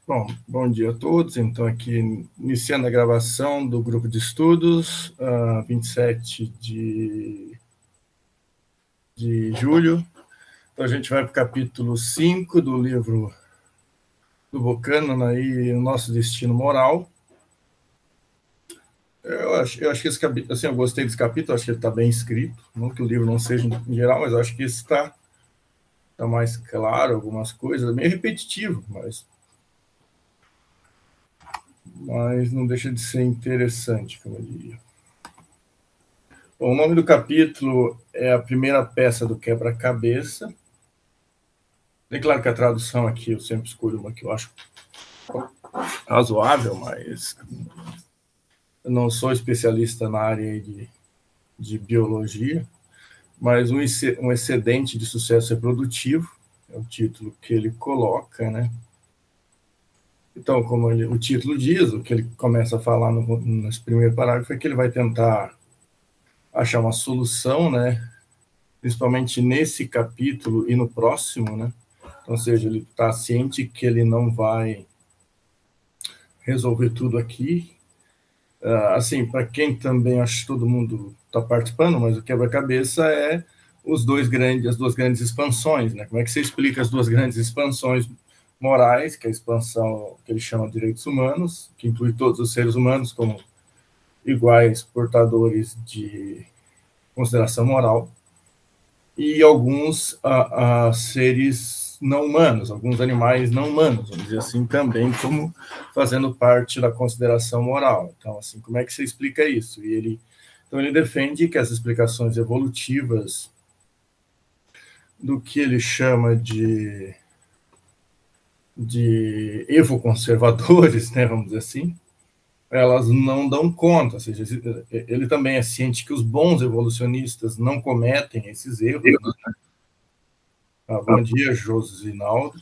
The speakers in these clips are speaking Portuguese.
Bom, bom dia a todos. Então, aqui, iniciando a gravação do grupo de estudos, 27 de julho. Então, a gente vai para o capítulo 5 do livro do Buchanan, aí, O Nosso Destino Moral. Eu acho que esse capítulo, assim, eu gostei desse capítulo, acho que ele está bem escrito, não que o livro não seja em geral, mas eu acho que esse está mais claro, algumas coisas, meio repetitivo, mas não deixa de ser interessante, como eu diria. Bom, o nome do capítulo é a primeira peça do quebra-cabeça. É claro que a tradução aqui eu sempre escolho uma que eu acho razoável, mas eu não sou especialista na área de biologia, mas um excedente de sucesso reprodutivo é o título que ele coloca, né? Então, como o título diz, o que ele começa a falar nesse primeiro parágrafo é que ele vai tentar achar uma solução, né? Principalmente nesse capítulo e no próximo, né? Ou seja, ele está ciente que ele não vai resolver tudo aqui. Assim, para quem também, acho que todo mundo está participando, mas o quebra-cabeça é as duas grandes expansões, né? Como é que você explica as duas grandes expansões morais, que é a expansão que ele chama de direitos humanos, que inclui todos os seres humanos como iguais portadores de consideração moral, e alguns seres não humanos, alguns animais não humanos, vamos dizer assim, também como fazendo parte da consideração moral. Então, assim, como é que você explica isso? Então, ele defende que as explicações evolutivas do que ele chama de evoconservadores, né, vamos dizer assim, elas não dão conta, ou seja, ele também é ciente que os bons evolucionistas não cometem esses erros, né? Bom dia, Josinaldo.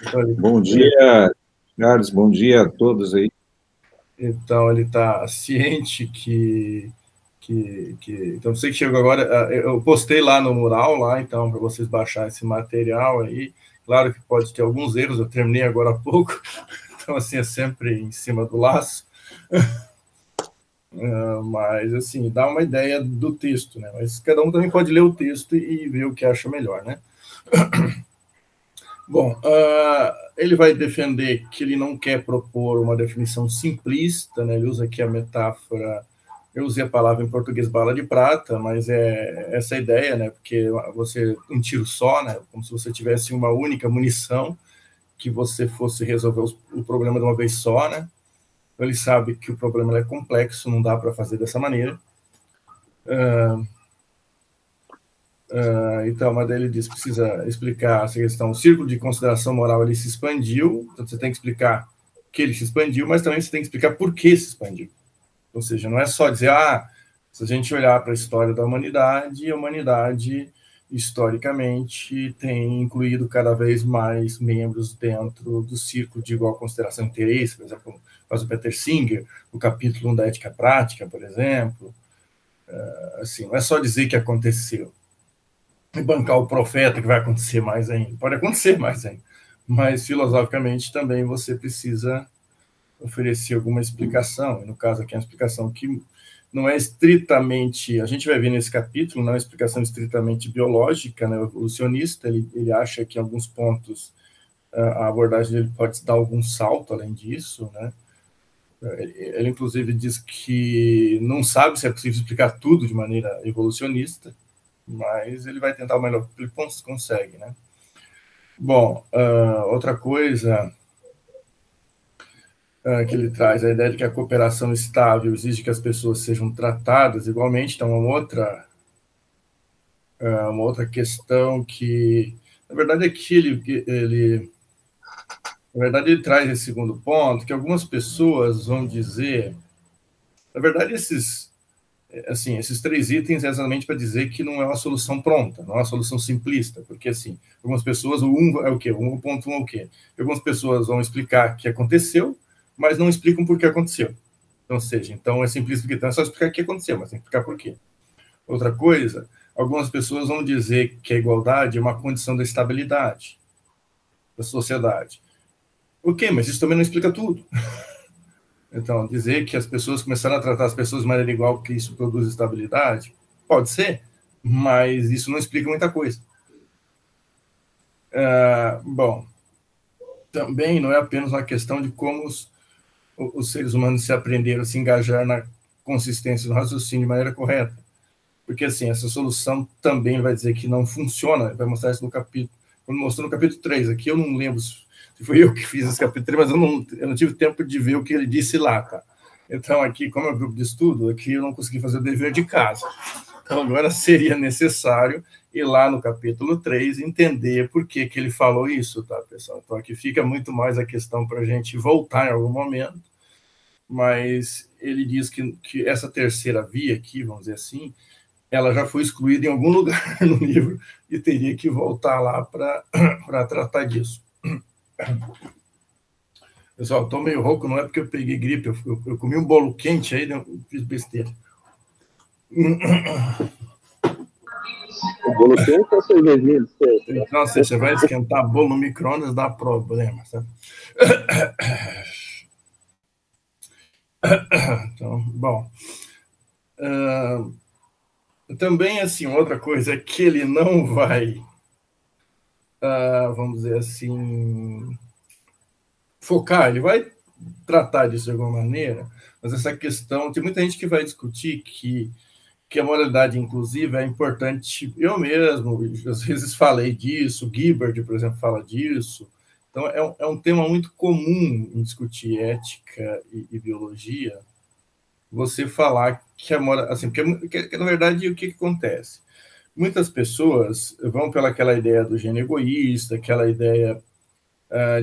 Então, bom dia, Carlos, bom dia a todos aí. Então, ele está ciente então, você que chegou agora, eu postei lá no mural, lá, então, para vocês baixarem esse material aí. Claro que pode ter alguns erros, eu terminei agora há pouco, então, assim, é sempre em cima do laço. Mas, assim, dá uma ideia do texto, né? Mas cada um também pode ler o texto e ver o que acha melhor, né? Bom, ele vai defender que ele não quer propor uma definição simplista, né? Ele usa aqui a metáfora, eu usei a palavra em português bala de prata, mas é essa a ideia, né? Porque um tiro só, né? Como se você tivesse uma única munição, que você fosse resolver o problema de uma vez só, né? Ele sabe que o problema é complexo, não dá para fazer dessa maneira. Então, mas ele diz que precisa explicar essa questão. O círculo de consideração moral ele se expandiu, então você tem que explicar que ele se expandiu, mas também você tem que explicar por que se expandiu. Ou seja, não é só dizer, se a gente olhar para a história da humanidade, a humanidade, historicamente, tem incluído cada vez mais membros dentro do círculo de igual consideração e interesse, por exemplo, faz o Peter Singer, o capítulo 1 da ética prática, por exemplo. Assim, não é só dizer que aconteceu e bancar o profeta que vai acontecer mais ainda. Pode acontecer mais ainda, mas filosoficamente também você precisa oferecer alguma explicação. E no caso aqui é uma explicação que não é estritamente, a gente vai ver nesse capítulo, não é uma explicação estritamente biológica, né, evolucionista. Ele acha que em alguns pontos a abordagem dele pode dar algum salto além disso, né? Ele inclusive diz que não sabe se é possível explicar tudo de maneira evolucionista, mas ele vai tentar o melhor que ele consegue, né? Bom, outra coisa que ele traz, a ideia de que a cooperação estável exige que as pessoas sejam tratadas igualmente, então uma outra questão que, na verdade, é que ele traz esse segundo ponto, que algumas pessoas vão dizer, na verdade, esses 3 itens é exatamente para dizer que não é uma solução pronta, não é uma solução simplista, porque, assim, algumas pessoas, o 1 é o quê? O ponto 1 é o quê? Algumas pessoas vão explicar que aconteceu, mas não explicam por que aconteceu. Ou seja, então é simplista porque é só explicar o que aconteceu, mas tem que explicar por quê. Outra coisa, algumas pessoas vão dizer que a igualdade é uma condição da estabilidade da sociedade. Ok, mas isso também não explica tudo. Então, dizer que as pessoas começaram a tratar as pessoas de maneira igual porque isso produz estabilidade, pode ser, mas isso não explica muita coisa. Bom, também não é apenas uma questão de como os seres humanos se aprenderam a se engajar na consistência do raciocínio de maneira correta. Porque, assim, essa solução também vai dizer que não funciona, vai mostrar isso no capítulo, quando mostrou no capítulo 3, aqui eu não lembro se foi eu que fiz esse capítulo 3, mas eu não tive tempo de ver o que ele disse lá, tá? Então, aqui, como é um grupo de estudo, aqui eu não consegui fazer o dever de casa. Então, agora seria necessário ir lá no capítulo 3 entender por que ele falou isso, tá, pessoal? Então, aqui fica muito mais a questão para a gente voltar em algum momento, mas ele diz que essa terceira via aqui, vamos dizer assim, ela já foi excluída em algum lugar no livro e teria que voltar lá para tratar disso. Pessoal, estou meio rouco, não é porque eu peguei gripe, eu comi um bolo quente aí, fiz besteira. O bolo quente ou a cervejinha? Então, você vai esquentar bolo no micro-ondas, dá problema, sabe? Então, bom. Também, assim, outra coisa é que ele não vai, vamos dizer assim, focar, ele vai tratar disso de alguma maneira, mas essa questão, tem muita gente que vai discutir que a moralidade inclusiva é importante. Eu mesmo, às vezes, falei disso, Guibert, por exemplo, fala disso. Então, é um tema muito comum em discutir ética e biologia, você falar que a moral... Assim, porque, na verdade, o que acontece? Muitas pessoas vão pelaquela ideia do gênio egoísta, aquela ideia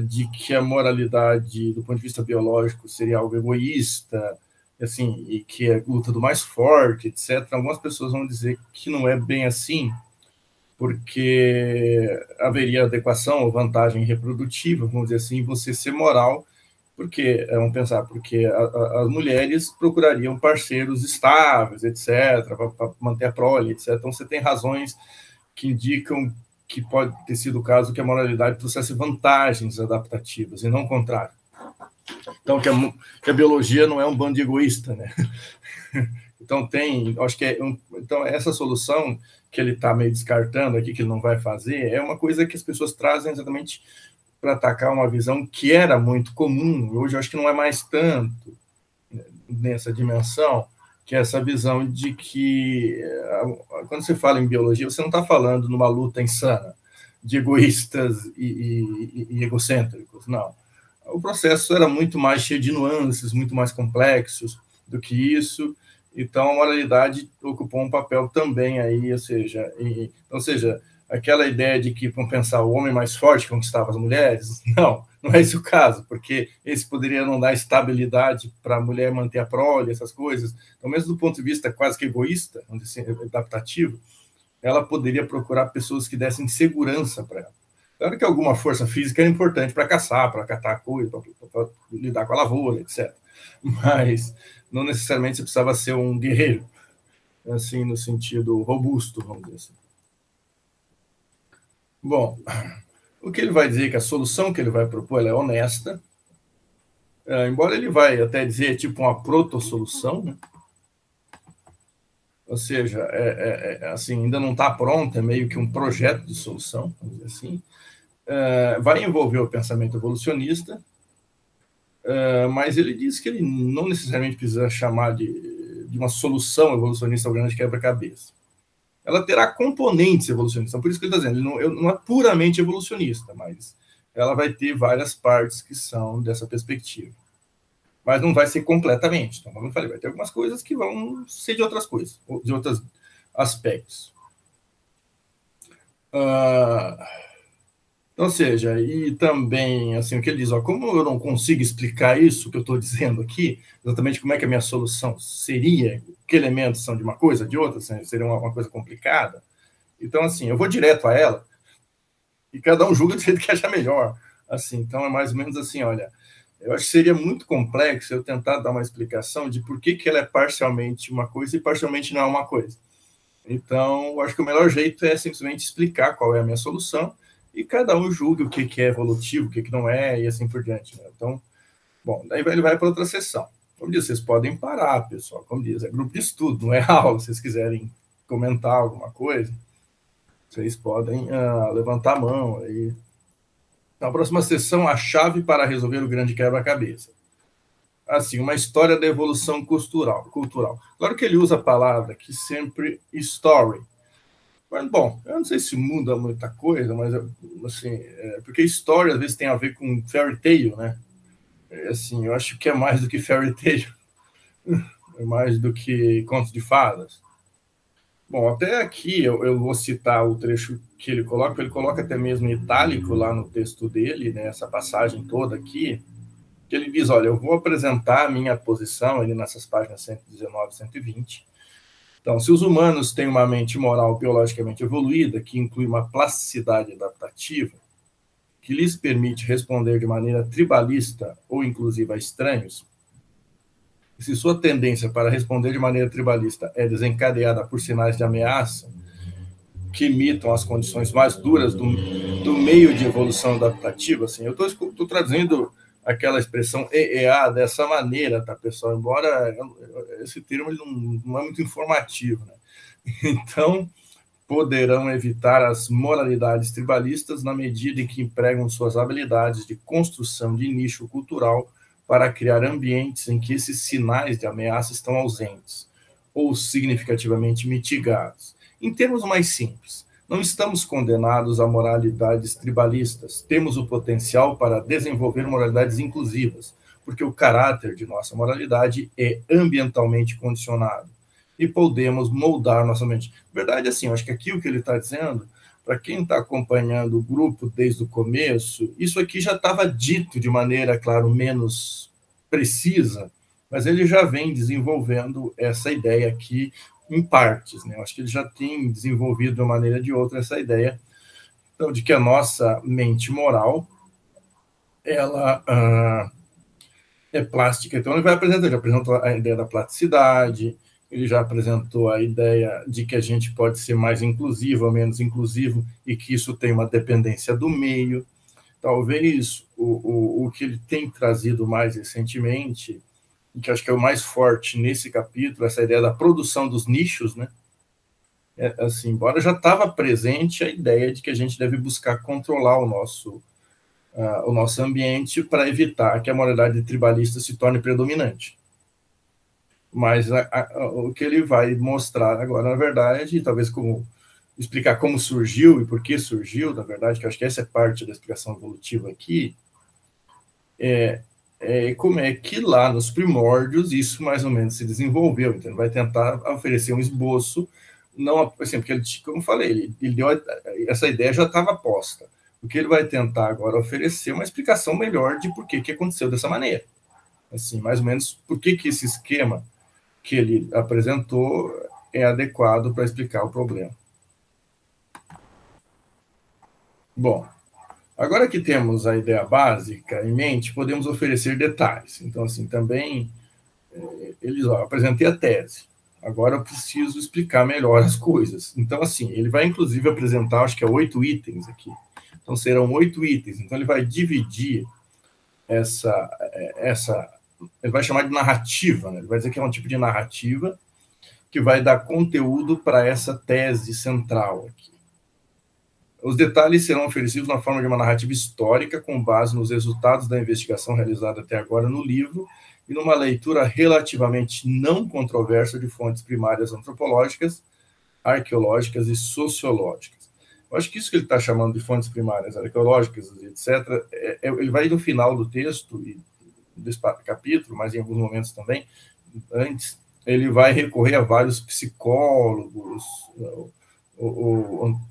de que a moralidade, do ponto de vista biológico, seria algo egoísta, assim, e que é luta do mais forte, etc. Algumas pessoas vão dizer que não é bem assim, porque haveria adequação ou vantagem reprodutiva, vamos dizer assim, você ser moral, porque, vamos pensar, porque as mulheres procurariam parceiros estáveis, etc., para manter a prole, etc. Então, você tem razões que indicam que pode ter sido o caso que a moralidade trouxesse vantagens adaptativas, e não o contrário. Então, que a biologia não é um bando de egoísta, né? Então, acho que então, essa solução que ele está meio descartando aqui, que ele não vai fazer, é uma coisa que as pessoas trazem exatamente para atacar uma visão que era muito comum, hoje eu acho que não é mais tanto nessa dimensão, que é essa visão de que, quando você fala em biologia, você não está falando numa luta insana de egoístas e egocêntricos, não. O processo era muito mais cheio de nuances, muito mais complexos do que isso, então a moralidade ocupou um papel também aí, ou seja, aquela ideia de que, vamos pensar, o homem mais forte conquistava as mulheres, não é esse o caso, porque esse poderia não dar estabilidade para a mulher manter a prole, essas coisas. Então, mesmo do ponto de vista quase que egoísta, vamos dizer assim, adaptativo, ela poderia procurar pessoas que dessem segurança para ela. Claro que alguma força física era importante para caçar, para catar coisa, para lidar com a lavoura, etc. Mas não necessariamente você precisava ser um guerreiro, assim, no sentido robusto, vamos dizer assim. Bom, o que ele vai dizer que a solução que ele vai propor ela é honesta, embora ele vai até dizer tipo uma proto-solução, né? Ou seja, assim, ainda não está pronto, é meio que um projeto de solução, vamos dizer assim. Vai envolver o pensamento evolucionista, mas ele diz que ele não necessariamente precisa chamar de uma solução evolucionista ao grande quebra-cabeça. Ela terá componentes evolucionistas, por isso que ele está dizendo, ele não é puramente evolucionista, mas ela vai ter várias partes que são dessa perspectiva. Mas não vai ser completamente. Então, como eu falei, vai ter algumas coisas que vão ser de outras coisas, de outros aspectos. Ou seja, e também, assim, o que ele diz, como eu não consigo explicar isso que eu estou dizendo aqui, exatamente como é que a minha solução seria, que elementos são de uma coisa, de outra, assim, seria uma coisa complicada. Então, assim, eu vou direto a ela e cada um julga do jeito que acha melhor. Assim, então, é mais ou menos assim, olha, eu acho que seria muito complexo eu tentar dar uma explicação de por que ela é parcialmente uma coisa e parcialmente não é uma coisa. Então, eu acho que o melhor jeito é simplesmente explicar qual é a minha solução e cada um julga o que é evolutivo, o que não é, e assim por diante. Né? Então, bom, daí ele vai para outra sessão. Como diz, vocês podem parar, pessoal. Como diz, é grupo de estudo, não é aula. Se vocês quiserem comentar alguma coisa, vocês podem levantar a mão. Aí. Na próxima sessão, a chave para resolver o grande quebra-cabeça. Assim, uma história da evolução cultural. Claro que ele usa a palavra aqui sempre story. Mas, bom, eu não sei se muda muita coisa, mas, assim, porque história às vezes tem a ver com fairy tale, né? Assim, eu acho que é mais do que fairy tale. É mais do que contos de fadas. Bom, até aqui eu vou citar o trecho que ele coloca até mesmo em itálico lá no texto dele, né, essa passagem toda aqui, que ele diz, olha, eu vou apresentar a minha posição ali nessas páginas 119 e 120. Então, se os humanos têm uma mente moral biologicamente evoluída, que inclui uma plasticidade adaptativa, que lhes permite responder de maneira tribalista ou inclusive a estranhos, e se sua tendência para responder de maneira tribalista é desencadeada por sinais de ameaça, que imitam as condições mais duras do meio de evolução adaptativa, assim, eu estou traduzindo aquela expressão EEA dessa maneira, tá, pessoal? Embora esse termo ele não é muito informativo, né? Então, poderão evitar as moralidades tribalistas na medida em que empregam suas habilidades de construção de nicho cultural para criar ambientes em que esses sinais de ameaça estão ausentes ou significativamente mitigados. Em termos mais simples, não estamos condenados a moralidades tribalistas, temos o potencial para desenvolver moralidades inclusivas, porque o caráter de nossa moralidade é ambientalmente condicionado e podemos moldar nossa mente. Na verdade, assim, eu acho que aqui o que ele está dizendo, para quem está acompanhando o grupo desde o começo, isso aqui já estava dito de maneira, claro, menos precisa, mas ele já vem desenvolvendo essa ideia aqui em partes, né? Eu acho que ele já tem desenvolvido de uma maneira ou de outra essa ideia, então, de que a nossa mente moral, ela é plástica. Então, ele apresentou a ideia da plasticidade, ele já apresentou a ideia de que a gente pode ser mais inclusivo ou menos inclusivo e que isso tem uma dependência do meio. Talvez o que ele tem trazido mais recentemente, e que acho que é o mais forte nesse capítulo, essa ideia da produção dos nichos, né? Assim, embora já estava presente a ideia de que a gente deve buscar controlar o nosso ambiente para evitar que a moralidade tribalista se torne predominante. Mas o que ele vai mostrar agora, na verdade, talvez explicar como surgiu e por que surgiu, na verdade, que eu acho que essa é parte da explicação evolutiva aqui, como é que lá nos primórdios isso mais ou menos se desenvolveu. Então, ele vai tentar oferecer um esboço, não assim, porque ele, como eu falei, ele deu essa ideia já estava posta. O que ele vai tentar agora oferecer uma explicação melhor de por que aconteceu dessa maneira. Assim, mais ou menos, por que esse esquema que ele apresentou é adequado para explicar o problema. Bom, agora que temos a ideia básica em mente, podemos oferecer detalhes. Então, assim, também, eu apresentei a tese. Agora eu preciso explicar melhor as coisas. Então, assim, ele vai, inclusive, apresentar, acho que 8 itens aqui. Então, serão 8 itens. Então, ele vai dividir ele vai chamar de narrativa, né? Ele vai dizer que é um tipo de narrativa que vai dar conteúdo para essa tese central aqui. Os detalhes serão oferecidos na forma de uma narrativa histórica com base nos resultados da investigação realizada até agora no livro e numa leitura relativamente não controversa de fontes primárias antropológicas, arqueológicas e sociológicas. Eu acho que isso que ele está chamando de fontes primárias arqueológicas, etc., ele vai no final do texto e desse capítulo, mas em alguns momentos também, antes, ele vai recorrer a vários psicólogos,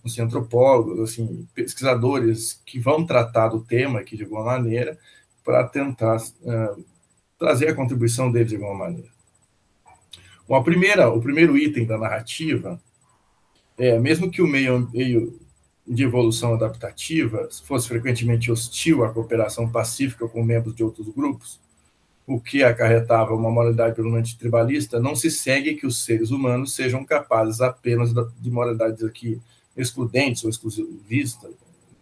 assim, antropólogos, assim, pesquisadores que vão tratar do tema aqui de alguma maneira, para tentar trazer a contribuição deles de alguma maneira. Bom, o primeiro item da narrativa mesmo que o meio de evolução adaptativa fosse frequentemente hostil à cooperação pacífica com membros de outros grupos, o que acarretava uma moralidade puramente tribalista, não se segue que os seres humanos sejam capazes apenas de moralidades aqui excludentes ou exclusivistas,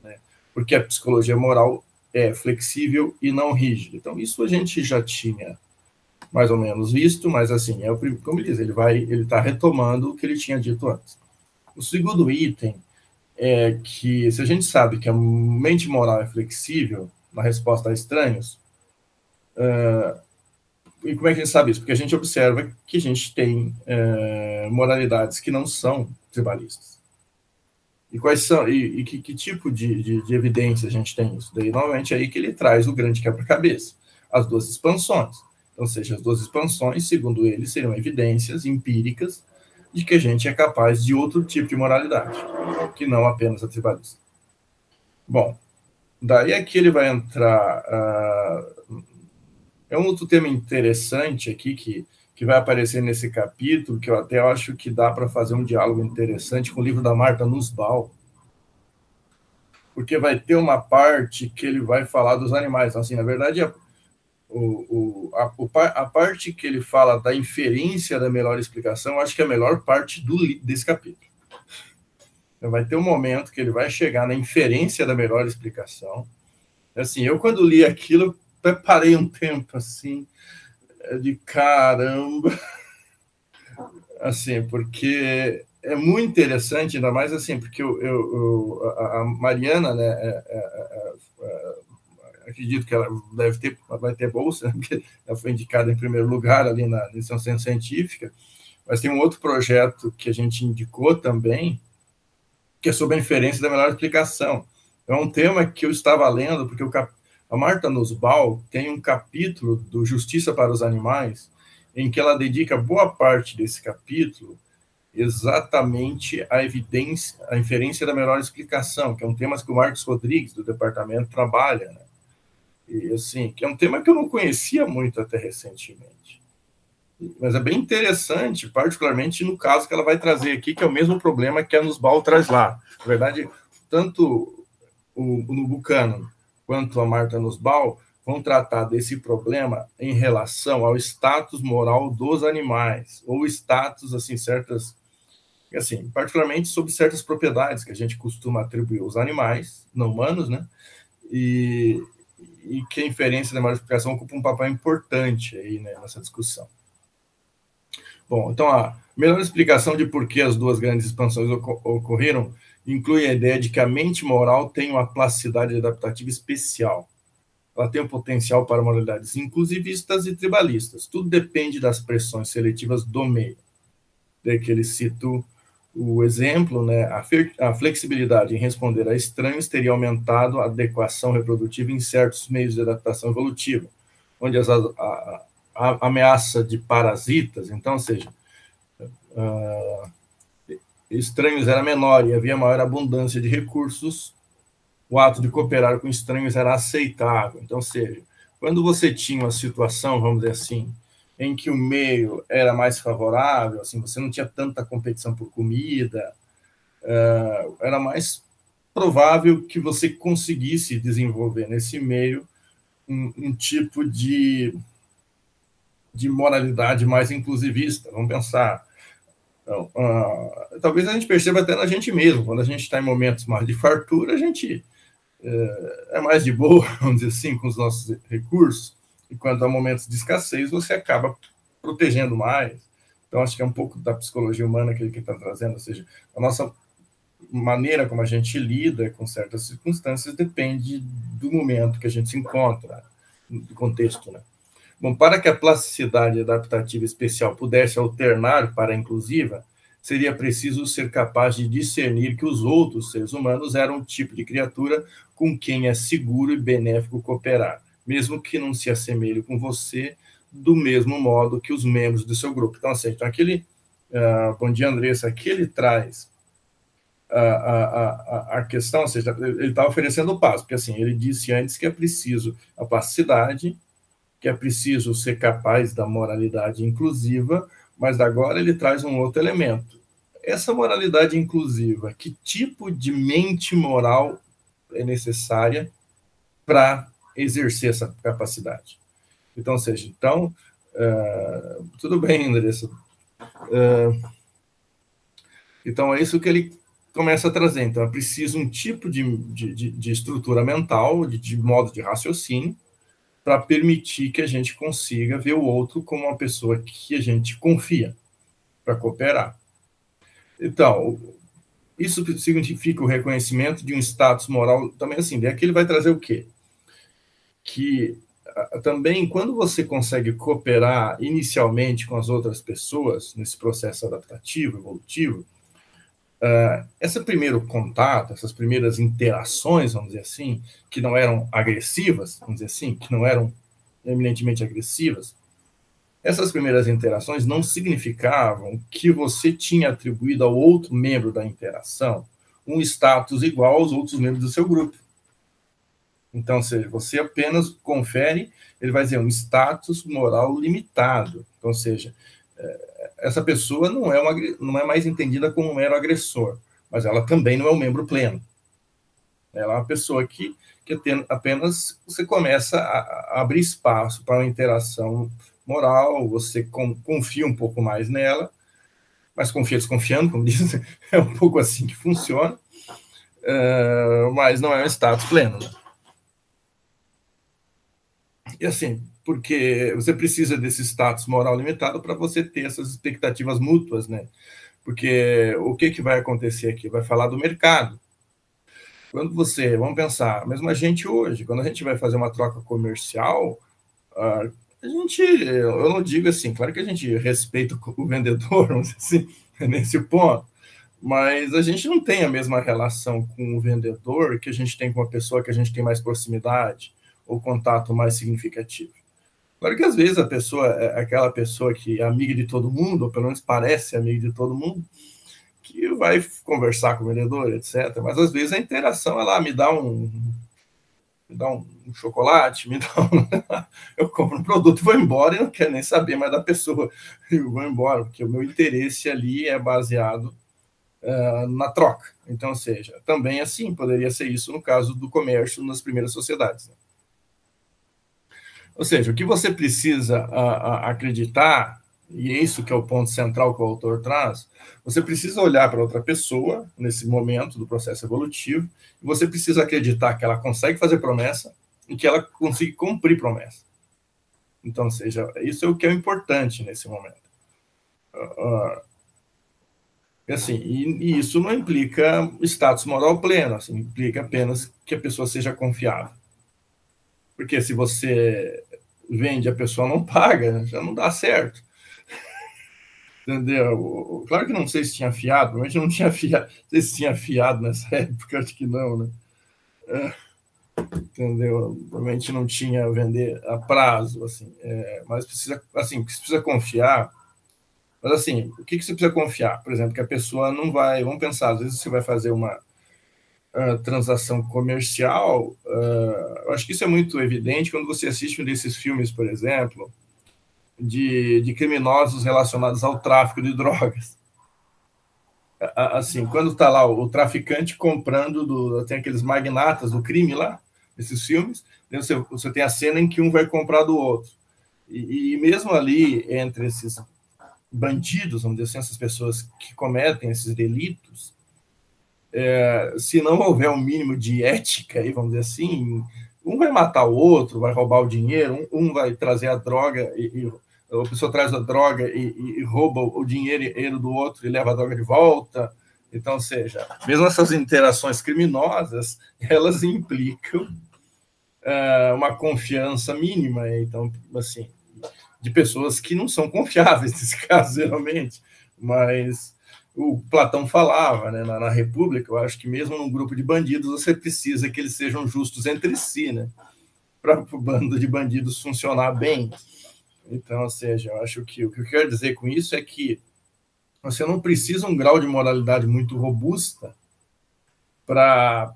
né, porque a psicologia moral é flexível e não rígida. Então, isso a gente já tinha mais ou menos visto, mas assim, como ele diz, ele está retomando o que ele tinha dito antes. O segundo item é que, se a gente sabe que a mente moral é flexível na resposta a estranhos, e como é que a gente sabe isso? Porque a gente observa que a gente tem moralidades que não são tribalistas. E quais são, e que tipo de evidência a gente tem isso? Daí, novamente, é aí que ele traz o grande quebra-cabeça, as duas expansões. Então, seja, as duas expansões, segundo ele, seriam evidências empíricas de que a gente é capaz de outro tipo de moralidade, que não apenas a tribalista. Bom, daí aqui ele vai entrar... é um outro tema interessante aqui que vai aparecer nesse capítulo, que eu até acho que dá para fazer um diálogo interessante com o livro da Marta Nussbaum, porque vai ter uma parte que ele vai falar dos animais. Então, assim, na verdade, a parte que ele fala da inferência da melhor explicação, eu acho que é a melhor parte desse capítulo. Então, vai ter um momento que ele vai chegar na inferência da melhor explicação. Assim, eu quando li aquilo, eu parei um tempo assim, de caramba, assim, porque é muito interessante, ainda mais assim, porque a Mariana, né, acredito que ela vai ter bolsa, porque ela foi indicada em primeiro lugar ali na iniciação científica, mas tem um outro projeto que a gente indicou também, que é sobre a inferência da melhor explicação. É um tema que eu estava lendo, porque a Marta Nussbaum tem um capítulo do Justiça para os Animais, em que ela dedica boa parte desse capítulo exatamente à evidência, à inferência da melhor explicação, que é um tema que o Marcos Rodrigues, do departamento, trabalha, né? E, assim, que é um tema que eu não conhecia muito até recentemente. Mas é bem interessante, particularmente no caso que ela vai trazer aqui, que é o mesmo problema que a Nussbaum traz lá. Na verdade, tanto o Buchanan quanto a Marta Nussbaum vão tratar desse problema em relação ao status moral dos animais, ou status, assim, certas... Assim, particularmente sobre certas propriedades que a gente costuma atribuir aos animais, não humanos, né? E que a inferência da melhor explicação ocupa um papel importante aí, né, nessa discussão. Bom, então a melhor explicação de por que as duas grandes expansões ocorreram inclui a ideia de que a mente moral tem uma plasticidade adaptativa especial. Ela tem um potencial para moralidades inclusivistas e tribalistas. Tudo depende das pressões seletivas do meio. Daí que ele cita o exemplo, né, a flexibilidade em responder a estranhos teria aumentado a adequação reprodutiva em certos meios de adaptação evolutiva, onde a ameaça de parasitas, então, ou seja, estranhos era menor e havia maior abundância de recursos, o ato de cooperar com estranhos era aceitável. Então, ou seja, quando você tinha uma situação, vamos dizer assim, em que o meio era mais favorável, assim, você não tinha tanta competição por comida, era mais provável que você conseguisse desenvolver nesse meio um tipo de moralidade mais inclusivista. Vamos pensar. Então, talvez a gente perceba até na gente mesmo, quando a gente está em momentos mais de fartura, a gente é mais de boa, vamos dizer assim, com os nossos recursos, e quando há momentos de escassez, você acaba protegendo mais. Então, acho que é um pouco da psicologia humana que ele está trazendo, ou seja, a nossa maneira como a gente lida com certas circunstâncias depende do momento que a gente se encontra, do contexto, né? Bom, para que a plasticidade adaptativa especial pudesse alternar para a inclusiva, seria preciso ser capaz de discernir que os outros seres humanos eram um tipo de criatura com quem é seguro e benéfico cooperar, mesmo que não se assemelhe com você do mesmo modo que os membros do seu grupo. Então, assim, aquele... bom dia, Andressa. Aqui ele traz a questão, ou seja, ele está oferecendo o passo, porque assim, ele disse antes que é preciso a plasticidade, que é preciso ser capaz da moralidade inclusiva, mas agora ele traz um outro elemento. Essa moralidade inclusiva, que tipo de mente moral é necessária para exercer essa capacidade? Então, ou seja, tudo bem, Andressa. Então, é isso que ele começa a trazer, então, é preciso um tipo de estrutura mental, de modo de raciocínio, para permitir que a gente consiga ver o outro como uma pessoa que a gente confia para cooperar. Então, isso significa o reconhecimento de um status moral também assim. Daí aqui ele vai trazer o quê? Que também, quando você consegue cooperar inicialmente com as outras pessoas, nesse processo adaptativo, evolutivo, esse primeiro contato, essas primeiras interações, vamos dizer assim, que não eram agressivas, vamos dizer assim, que não eram eminentemente agressivas, essas primeiras interações não significavam que você tinha atribuído ao outro membro da interação um status igual aos outros membros do seu grupo. Então, ou seja, você apenas confere, ele vai dizer, um status moral limitado. Então, ou seja, essa pessoa não é mais entendida como um mero agressor, mas ela também não é um membro pleno. Ela é uma pessoa que apenas você começa a abrir espaço para uma interação moral, você confia um pouco mais nela, mas confia desconfiando, como diz, é um pouco assim que funciona, mas não é um status pleno, né? E assim, porque você precisa desse status moral limitado para você ter essas expectativas mútuas, né? Porque o que vai acontecer aqui? Vai falar do mercado. Quando vamos pensar, mesmo a gente hoje, quando a gente vai fazer uma troca comercial, eu não digo assim, claro que a gente respeita o vendedor, vamos dizer assim, nesse ponto, mas a gente não tem a mesma relação com o vendedor que a gente tem com a pessoa que a gente tem mais proximidade ou contato mais significativo. Claro que às vezes a pessoa é aquela pessoa que é amiga de todo mundo, ou pelo menos parece amiga de todo mundo, que vai conversar com o vendedor, etc. Mas às vezes a interação, ela me dá um chocolate, eu compro um produto, vou embora e não quero nem saber mais da pessoa, eu vou embora, porque o meu interesse ali é baseado na troca. Então, ou seja, também assim, poderia ser isso no caso do comércio nas primeiras sociedades, né? Ou seja, o que você precisa acreditar, e é isso que é o ponto central que o autor traz, você precisa olhar para outra pessoa nesse momento do processo evolutivo, e você precisa acreditar que ela consegue fazer promessa e que ela consiga cumprir promessa. Então, ou seja, isso é o que é importante nesse momento. Assim, e isso não implica status moral pleno, assim, implica apenas que a pessoa seja confiável. Porque se você vende e a pessoa não paga, já não dá certo. Entendeu? Claro que não sei se tinha fiado, provavelmente não tinha fiado. Não sei se tinha fiado nessa época, acho que não, né? Entendeu? Provavelmente não tinha vender a prazo, assim. Mas precisa confiar. Mas assim, o que você precisa confiar? Por exemplo, que a pessoa não vai. Vamos pensar, às vezes você vai fazer uma transação comercial. Eu acho que isso é muito evidente quando você assiste um desses filmes, por exemplo, de criminosos relacionados ao tráfico de drogas. Assim, quando está lá o traficante comprando, tem aqueles magnatas do crime lá, esses filmes, você tem a cena em que um vai comprar do outro. E mesmo ali, entre esses bandidos, vamos dizer assim, essas pessoas que cometem esses delitos, se não houver um mínimo de ética, aí, vamos dizer assim, um vai matar o outro, vai roubar o dinheiro, um vai trazer a droga, a pessoa traz a droga e rouba o dinheiro do outro e leva a droga de volta. Então, ou seja, mesmo essas interações criminosas, elas implicam uma confiança mínima, então, assim, de pessoas que não são confiáveis nesse caso, geralmente, mas o Platão falava, né, na República, eu acho que mesmo num grupo de bandidos você precisa que eles sejam justos entre si, né, para o bando de bandidos funcionar bem. Então, ou seja, eu acho que o que eu quero dizer com isso é que você não precisa um grau de moralidade muito robusta para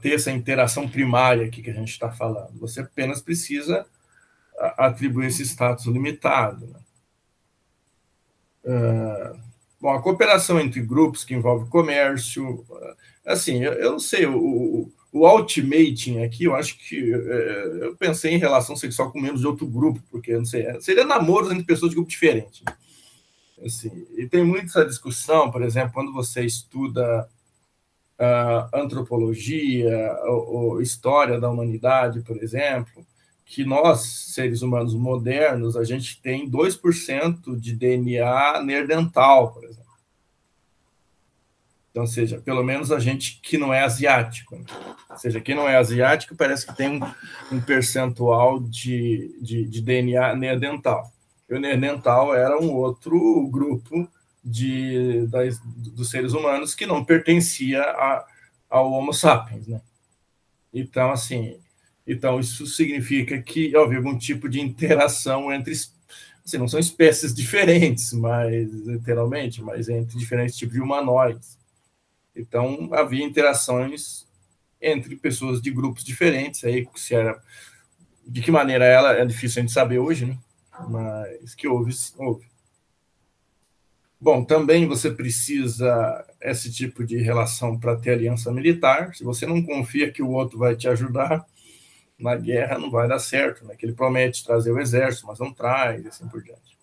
ter essa interação primária aqui que a gente está falando. Você apenas precisa atribuir esse status limitado, né? Bom, a cooperação entre grupos que envolve comércio, assim, eu não sei, o ultimating aqui, eu acho que eu pensei em relação sexual com membros de outro grupo, porque, não sei, seria namoros entre pessoas de grupo diferente. Assim, e tem muito essa discussão, por exemplo, quando você estuda antropologia, ou história da humanidade, por exemplo, que nós, seres humanos modernos, a gente tem 2% de DNA neandertal, por exemplo. Então, ou seja, pelo menos a gente que não é asiático. Né? Ou seja, quem não é asiático parece que tem um percentual de DNA neandertal. E o neandertal era um outro grupo dos seres humanos que não pertencia ao Homo sapiens. Né? Então, assim, isso significa que havia algum tipo de interação entre... Assim, não são espécies diferentes, literalmente, mas entre diferentes tipos de humanoides. Então, havia interações entre pessoas de grupos diferentes, aí, de que maneira ela é difícil a gente saber hoje, né? Mas que houve. Bom, também você precisa esse tipo de relação para ter aliança militar. Se você não confia que o outro vai te ajudar na guerra, não vai dar certo, né? Que ele promete trazer o exército, mas não traz, e assim por diante.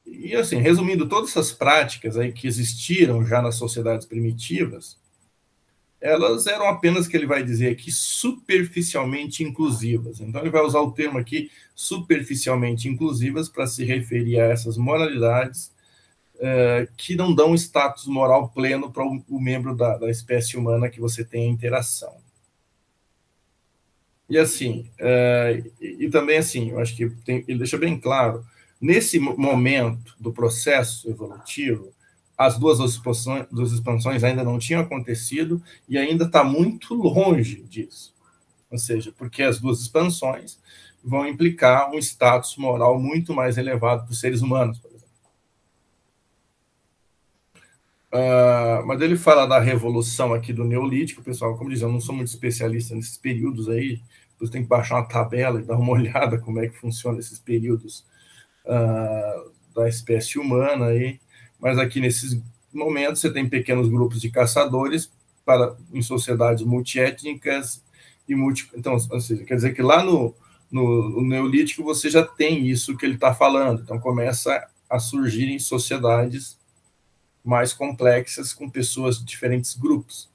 E assim, resumindo, todas essas práticas aí que existiram já nas sociedades primitivas, elas eram apenas, que ele vai dizer aqui, superficialmente inclusivas. Então ele vai usar o termo aqui, superficialmente inclusivas, para se referir a essas moralidades que não dão status moral pleno para o membro da espécie humana que você tem a interação. E assim, e também assim, eu acho que ele deixa bem claro, nesse momento do processo evolutivo, as duas expansões ainda não tinham acontecido e ainda está muito longe disso. Ou seja, porque as duas expansões vão implicar um status moral muito mais elevado para os seres humanos, por exemplo. Mas ele fala da revolução aqui do Neolítico, pessoal, como diz, eu não sou muito especialista nesses períodos aí, você tem que baixar uma tabela e dar uma olhada como é que funciona esses períodos da espécie humana aí. Mas aqui nesses momentos você tem pequenos grupos de caçadores em sociedades multiétnicas e então, ou seja, quer dizer que lá no Neolítico você já tem isso que ele está falando. Então começa a surgir em sociedades mais complexas com pessoas de diferentes grupos.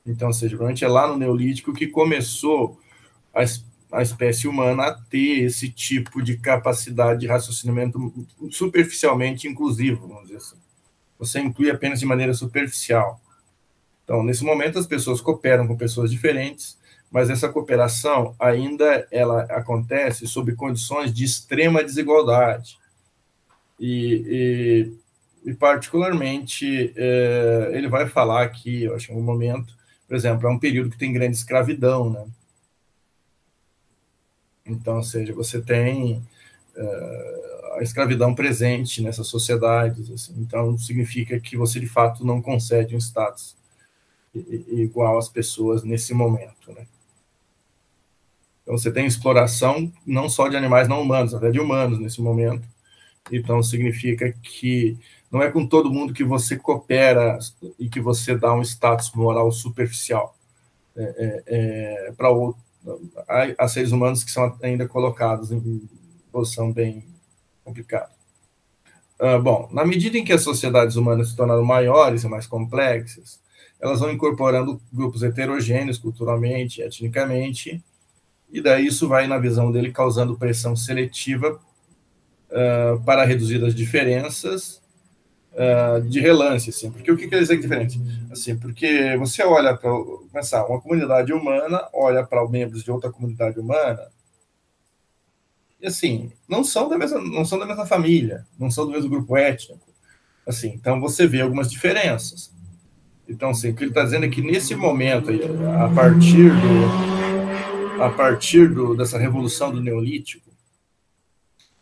Então, ou seja, realmente é lá no Neolítico que começou a espécie humana a ter esse tipo de capacidade de raciocinamento superficialmente inclusivo, vamos dizer assim. Você inclui apenas de maneira superficial. Então, nesse momento, as pessoas cooperam com pessoas diferentes, mas essa cooperação ainda ela acontece sob condições de extrema desigualdade. E particularmente, ele vai falar aqui, eu acho, em um momento, por exemplo, é um período que tem grande escravidão, né? Então, ou seja, você tem a escravidão presente nessas sociedades, assim. Então significa que você de fato não concede um status igual às pessoas nesse momento, né? Então você tem exploração não só de animais não humanos, até de humanos nesse momento. Então significa que não é com todo mundo que você coopera e que você dá um status moral superficial para há seres humanos que são ainda colocados em posição bem complicada. Bom, na medida em que as sociedades humanas se tornaram maiores e mais complexas, elas vão incorporando grupos heterogêneos culturalmente, etnicamente, e daí isso vai, na visão dele, causando pressão seletiva para reduzir as diferenças de relance, assim. Porque o que quer dizer diferente? Assim, porque você olha para uma comunidade humana, olha para os membros de outra comunidade humana, e assim, não são da mesma família, não são do mesmo grupo étnico. Assim, então você vê algumas diferenças. Então, assim, o que ele está dizendo é que nesse momento, a partir dessa revolução do Neolítico,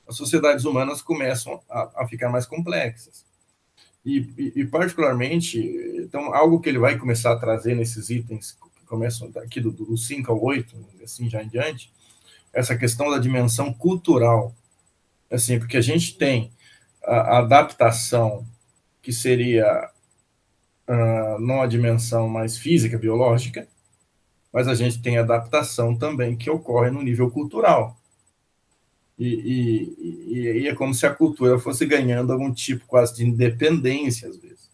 as sociedades humanas começam a ficar mais complexas. E particularmente, então, algo que ele vai começar a trazer nesses itens que começam daqui do 5 ao 8, assim já em diante, essa questão da dimensão cultural. Assim, porque a gente tem a adaptação, que seria não a dimensão mais física, biológica, mas a gente tem a adaptação também que ocorre no nível cultural. E é como se a cultura fosse ganhando algum tipo quase de independência, às vezes.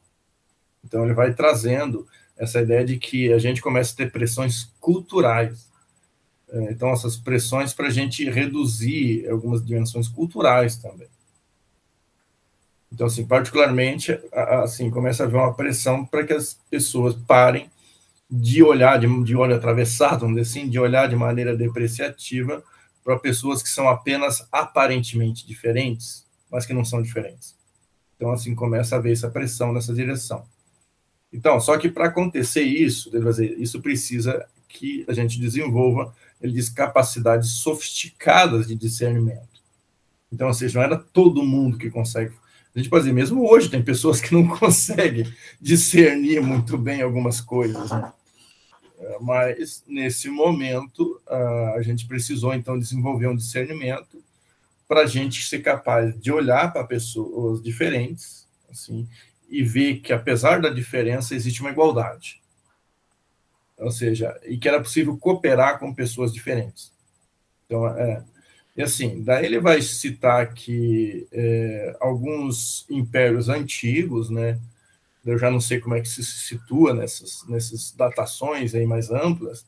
Então, ele vai trazendo essa ideia de que a gente começa a ter pressões culturais. Então, essas pressões para a gente reduzir algumas dimensões culturais também. Então, assim, particularmente, assim, começa a haver uma pressão para que as pessoas parem de olhar, de olho atravessado, vamos dizer assim, de olhar de maneira depreciativa para pessoas que são apenas aparentemente diferentes, mas que não são diferentes. Então, assim, começa a haver essa pressão nessa direção. Então, só que para acontecer isso, isso precisa que a gente desenvolva, ele diz, capacidades sofisticadas de discernimento. Então, ou seja, não era todo mundo que consegue. A gente pode dizer, mesmo hoje, tem pessoas que não conseguem discernir muito bem algumas coisas, né? Mas, nesse momento, a gente precisou, então, desenvolver um discernimento para a gente ser capaz de olhar para pessoas diferentes, assim, e ver que, apesar da diferença, existe uma igualdade. Ou seja, e que era possível cooperar com pessoas diferentes. Então, e assim, daí ele vai citar aqui alguns impérios antigos, né? Eu já não sei como é que se situa nessas datações aí mais amplas,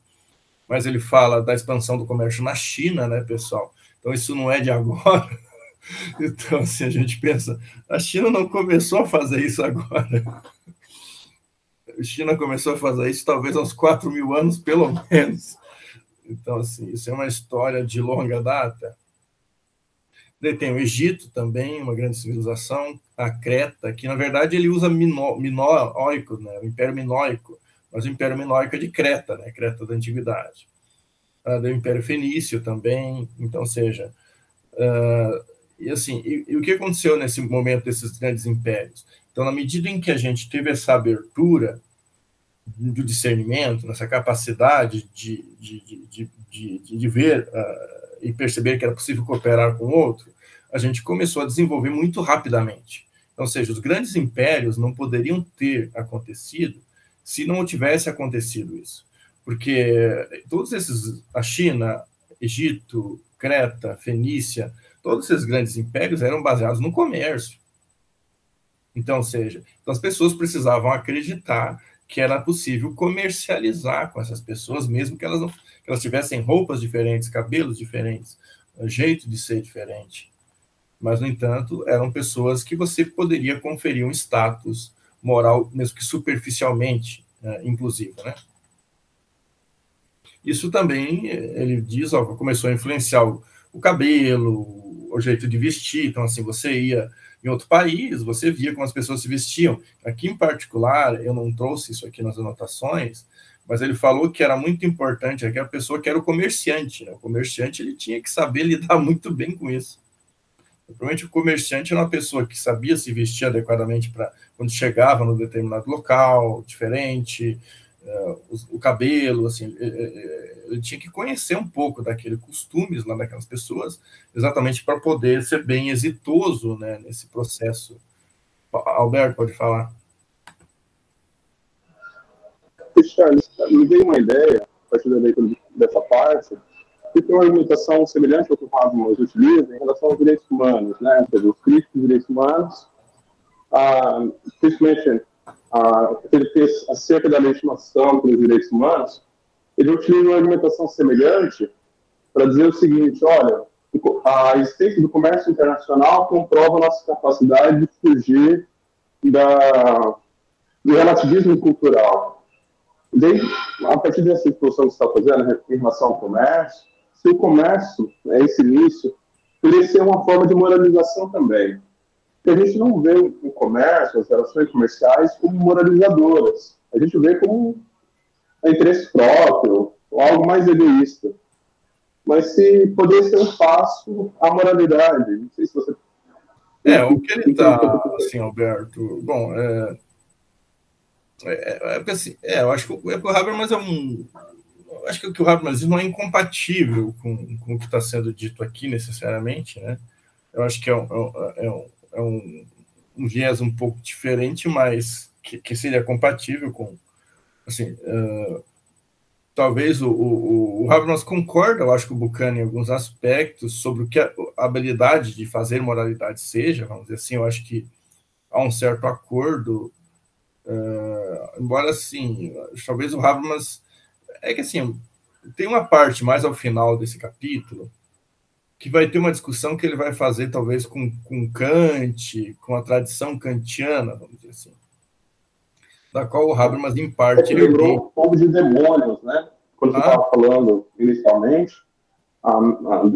mas ele fala da expansão do comércio na China, né, pessoal? Então, isso não é de agora. Então, assim, a gente pensa, a China não começou a fazer isso agora. A China começou a fazer isso talvez há uns 4.000 anos, pelo menos. Então, assim, isso é uma história de longa data. Daí tem o Egito também, uma grande civilização, a Creta, que na verdade ele usa minoico, né? O Império Minoico, mas o Império Minoico é de Creta, né? Creta da Antiguidade. Do Império Fenício também, então, seja... e assim, e o que aconteceu nesse momento desses grandes impérios? Então, na medida em que a gente teve essa abertura do discernimento, nessa capacidade de ver e perceber que era possível cooperar com o outro, a gente começou a desenvolver muito rapidamente. Então, ou seja, os grandes impérios não poderiam ter acontecido se não tivesse acontecido isso. Porque todos esses, a China, Egito, Creta, Fenícia, todos esses grandes impérios eram baseados no comércio. Então, ou seja, então as pessoas precisavam acreditar que era possível comercializar com essas pessoas, mesmo que elas tivessem roupas diferentes, cabelos diferentes, jeito de ser diferente. Mas, no entanto, eram pessoas que você poderia conferir um status moral, mesmo que superficialmente, inclusive, né? Isso também, ele diz, começou a influenciar o cabelo, o jeito de vestir. Então, assim, você ia em outro país, você via como as pessoas se vestiam. Aqui, em particular, eu não trouxe isso aqui nas anotações, mas ele falou que era muito importante aqui a pessoa que era o comerciante, né? O comerciante, ele tinha que saber lidar muito bem com isso. Provavelmente o comerciante era uma pessoa que sabia se vestir adequadamente para quando chegava num determinado local, diferente, o cabelo, assim, ele tinha que conhecer um pouco daqueles costumes lá daquelas pessoas, exatamente para poder ser bem exitoso, né, nesse processo. Alberto, pode falar. Charles, me veio uma ideia, a partir da leitura dessa parte, que tem uma argumentação semelhante ao que o Habermas utiliza em relação aos direitos humanos, né? Os críticos dos direitos humanos, principalmente aquele texto acerca da legitimação pelos direitos humanos, ele utiliza uma argumentação semelhante para dizer o seguinte: olha, a existência do comércio internacional comprova a nossa capacidade de fugir do relativismo cultural. E daí, a partir dessa exposição que você está fazendo em relação ao comércio, se o comércio, esse início, poderia ser uma forma de moralização também. Porque a gente não vê o comércio, as relações comerciais, como moralizadoras. A gente vê como interesse próprio, ou algo mais egoísta. Mas se poder ser um passo à moralidade. Não sei se você... O que ele está, assim, Alberto... Bom, assim, eu acho que o Habermas acho que o que o Habermas diz não é incompatível com o que está sendo dito aqui, necessariamente, né? Eu acho que é um viés um pouco diferente, mas que seria compatível com, assim, talvez o Habermas concorda, eu acho, com o Buchanan em alguns aspectos sobre o que a habilidade de fazer moralidade seja, vamos dizer assim. Eu acho que há um certo acordo, embora, assim, talvez o Habermas... É que, assim, tem uma parte mais ao final desse capítulo que vai ter uma discussão que ele vai fazer, talvez, com Kant, com a tradição kantiana, vamos dizer assim, da qual o Habermas, em parte... Ele lembrou o povo de demônios, né? Quando você estava falando inicialmente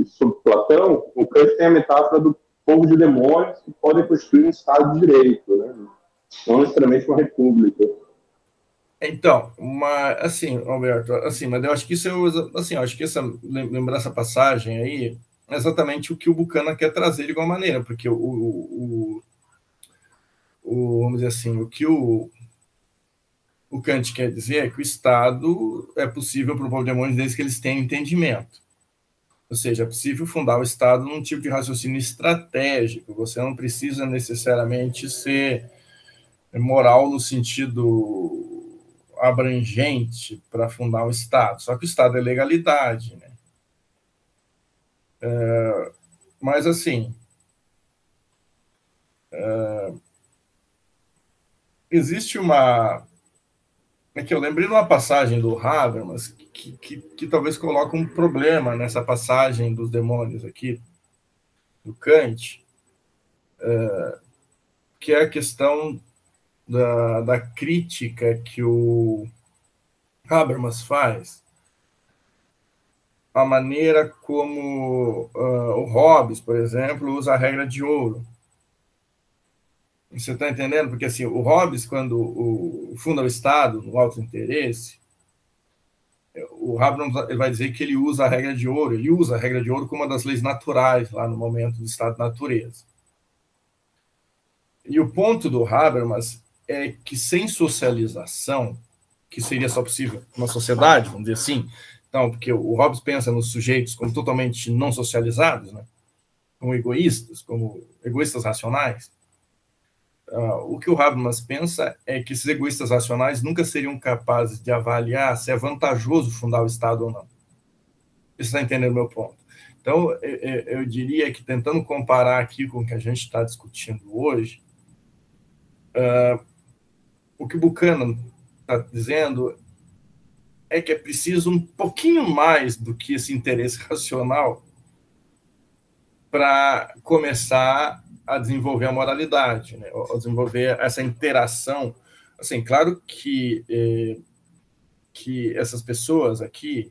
sobre Platão, o Kant tem a metáfora do povo de demônios que podem construir um Estado de Direito, né? Não necessariamente uma república. Então, assim, Alberto, assim, mas eu acho que isso assim, eu acho que lembrar essa passagem aí é exatamente o que o Buchanan quer trazer de igual maneira, porque vamos dizer assim, o que o Kant quer dizer é que o Estado é possível para o povo de demônios desde que eles tenham entendimento. Ou seja, é possível fundar o Estado num tipo de raciocínio estratégico. Você não precisa necessariamente ser moral no sentido abrangente para fundar um Estado. Só que o Estado é legalidade, né? Mas, assim, existe uma... É que eu lembrei de uma passagem do Habermas que talvez coloque um problema nessa passagem dos demônios aqui, do Kant, que é a questão da crítica que o Habermas faz a maneira como o Hobbes, por exemplo, usa a regra de ouro. Você está entendendo? Porque assim, o Hobbes, quando funda o Estado no alto interesse, o Habermas ele vai dizer que ele usa a regra de ouro. Ele usa a regra de ouro como uma das leis naturais lá no momento do estado de natureza. E o ponto do Habermas é que sem socialização, que seria só possível uma sociedade, vamos dizer assim, então, porque o Hobbes pensa nos sujeitos como totalmente não socializados, né? Como egoístas racionais. O que o Habermas pensa é que esses egoístas racionais nunca seriam capazes de avaliar se é vantajoso fundar o Estado ou não. Você está entendendo o meu ponto? Então, eu diria que, tentando comparar aqui com o que a gente está discutindo hoje, o que o Buchanan está dizendo é que é preciso um pouquinho mais do que esse interesse racional para começar a desenvolver a moralidade, né? A desenvolver essa interação. Assim, claro que essas pessoas aqui,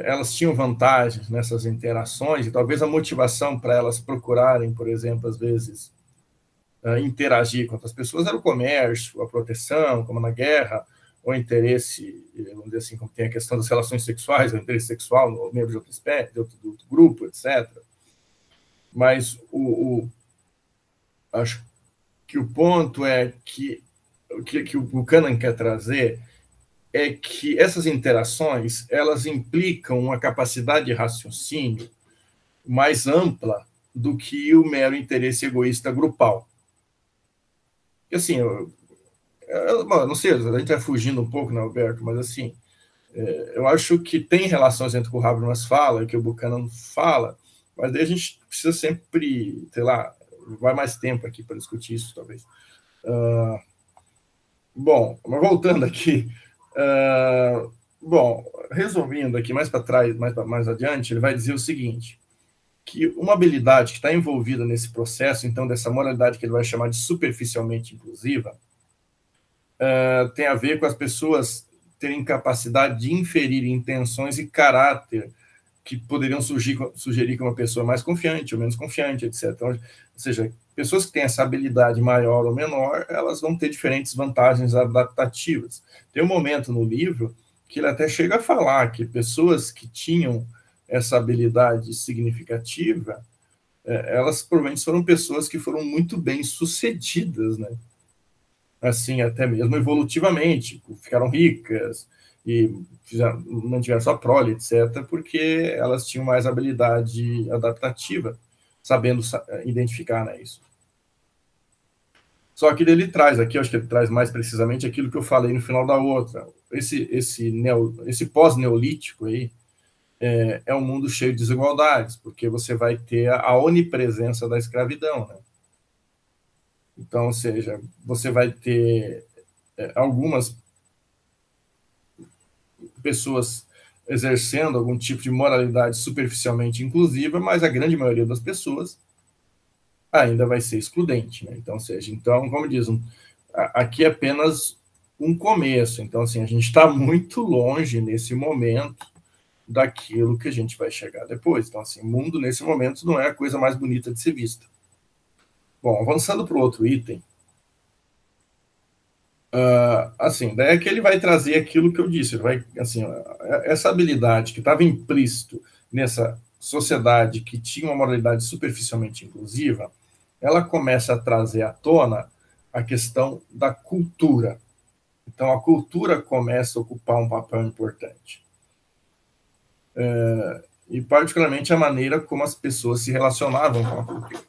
elas tinham vantagens nessas interações, e talvez a motivação para elas procurarem, por exemplo, às vezes, interagir com outras pessoas era o comércio, a proteção, como na guerra, o interesse, vamos dizer assim, como tem a questão das relações sexuais, o interesse sexual no membro de outra espécie, de outro grupo, etc. Mas acho que o ponto é que o Buchanan quer trazer é que essas interações, elas implicam uma capacidade de raciocínio mais ampla do que o mero interesse egoísta grupal. E assim, não sei, a gente está fugindo um pouco, né, Alberto, mas assim, eu acho que tem relações entre o que o Habermas fala e o que o Buchanan fala, mas daí a gente precisa sempre, sei lá, vai mais tempo aqui para discutir isso, talvez. Bom, mas voltando aqui, bom, resumindo aqui mais para trás, mais adiante, ele vai dizer o seguinte, que uma habilidade que está envolvida nesse processo, então, dessa moralidade que ele vai chamar de superficialmente inclusiva, tem a ver com as pessoas terem capacidade de inferir intenções e caráter que poderiam sugerir que uma pessoa mais confiante ou menos confiante, etc. Então, ou seja, pessoas que têm essa habilidade maior ou menor, elas vão ter diferentes vantagens adaptativas. Tem um momento no livro que ele até chega a falar que pessoas que tinham essa habilidade significativa, elas provavelmente foram pessoas que foram muito bem sucedidas, né? Assim, até mesmo evolutivamente, ficaram ricas e mantiveram sua prole, etc., porque elas tinham mais habilidade adaptativa, sabendo identificar, né, isso. Só que ele traz aqui, eu acho que ele traz mais precisamente aquilo que eu falei no final da outra. esse pós-neolítico aí é um mundo cheio de desigualdades, porque você vai ter a onipresença da escravidão, né? Então, ou seja, você vai ter algumas pessoas exercendo algum tipo de moralidade superficialmente inclusiva, mas a grande maioria das pessoas ainda vai ser excludente, né? Então, ou seja, como diz, aqui é apenas um começo. Então, assim, a gente está muito longe nesse momento daquilo que a gente vai chegar depois. Então, assim, o mundo nesse momento não é a coisa mais bonita de ser vista. Bom, avançando para o outro item, assim, daí é que ele vai trazer aquilo que eu disse, ele vai, assim, essa habilidade que estava implícito nessa sociedade que tinha uma moralidade superficialmente inclusiva, ela começa a trazer à tona a questão da cultura. Então, a cultura começa a ocupar um papel importante. E, particularmente, a maneira como as pessoas se relacionavam com a cultura.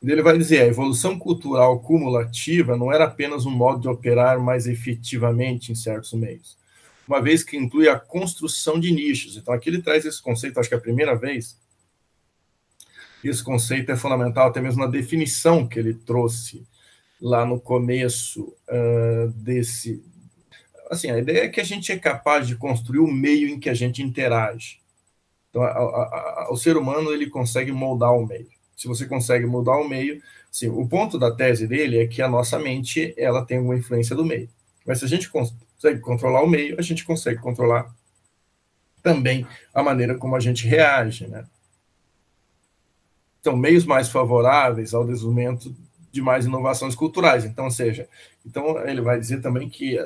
Ele vai dizer, a evolução cultural cumulativa não era apenas um modo de operar mais efetivamente em certos meios, uma vez que inclui a construção de nichos. Então, aqui ele traz esse conceito, acho que é a primeira vez. Esse conceito é fundamental até mesmo na definição que ele trouxe lá no começo desse... Assim, a ideia é que a gente é capaz de construir o meio em que a gente interage. Então, o ser humano, ele consegue moldar o meio. Se você consegue mudar o meio, assim, o ponto da tese dele é que a nossa mente, ela tem uma influência do meio. Mas se a gente consegue controlar o meio, a gente consegue controlar também a maneira como a gente reage, né? Então, meios mais favoráveis ao desenvolvimento de mais inovações culturais. Então, ou seja, ele vai dizer também que,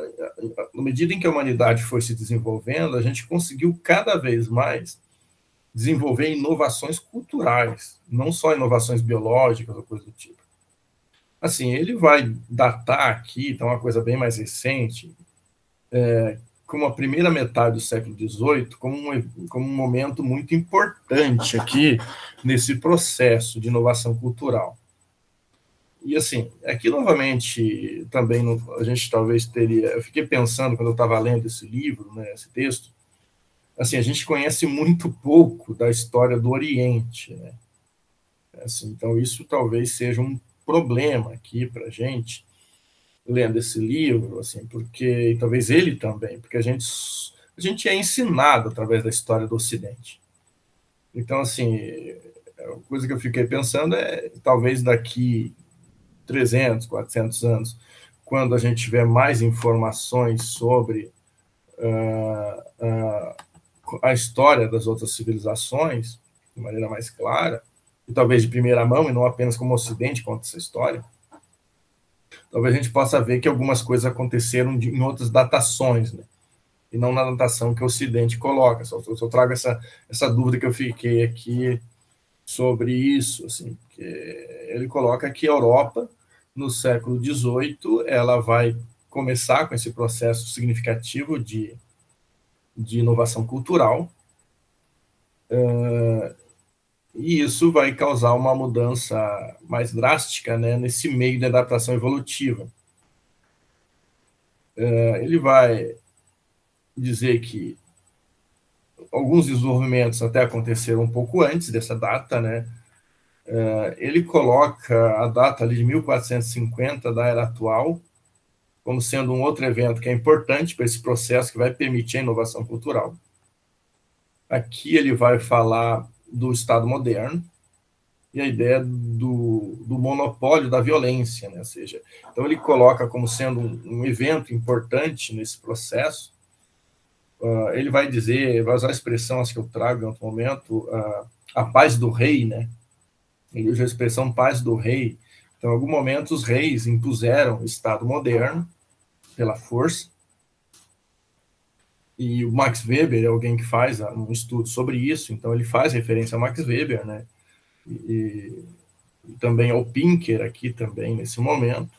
na medida em que a humanidade foi se desenvolvendo, a gente conseguiu cada vez mais desenvolver inovações culturais, não só inovações biológicas ou coisa do tipo. Assim, ele vai datar aqui, então uma coisa bem mais recente, como a primeira metade do século XVIII, como um momento muito importante aqui nesse processo de inovação cultural. E, assim, aqui, novamente, também a gente talvez teria... Eu fiquei pensando, quando eu estava lendo esse livro, né, esse texto, assim, a gente conhece muito pouco da história do Oriente, né? Assim, então, isso talvez seja um problema aqui para a gente, lendo esse livro, assim, porque talvez ele também, porque a gente é ensinado através da história do Ocidente. Então, assim, a coisa que eu fiquei pensando é, talvez daqui 300, 400 anos, quando a gente tiver mais informações sobre a história das outras civilizações, de maneira mais clara, e talvez de primeira mão, e não apenas como o Ocidente conta essa história, talvez a gente possa ver que algumas coisas aconteceram em outras datações, né? E não na datação que o Ocidente coloca. Só trago essa dúvida que eu fiquei aqui sobre isso, assim, porque ele coloca que a Europa, no século XVIII, ela vai começar com esse processo significativo de inovação cultural, e isso vai causar uma mudança mais drástica, né, nesse meio de adaptação evolutiva. Ele vai dizer que alguns desenvolvimentos até aconteceram um pouco antes dessa data, né? Ele coloca a data ali de 1450 da era atual como sendo um outro evento que é importante para esse processo que vai permitir a inovação cultural. Aqui ele vai falar do Estado moderno e a ideia do monopólio da violência, né? Ou seja, então ele coloca como sendo um evento importante nesse processo. Ele vai dizer, vai usar a expressão que eu trago em outro momento, a paz do rei, né? Ele usa a expressão paz do rei. Então, em algum momento, os reis impuseram o Estado moderno pela força, e o Max Weber é alguém que faz um estudo sobre isso, então ele faz referência a Max Weber, né? E também ao Pinker aqui também, nesse momento.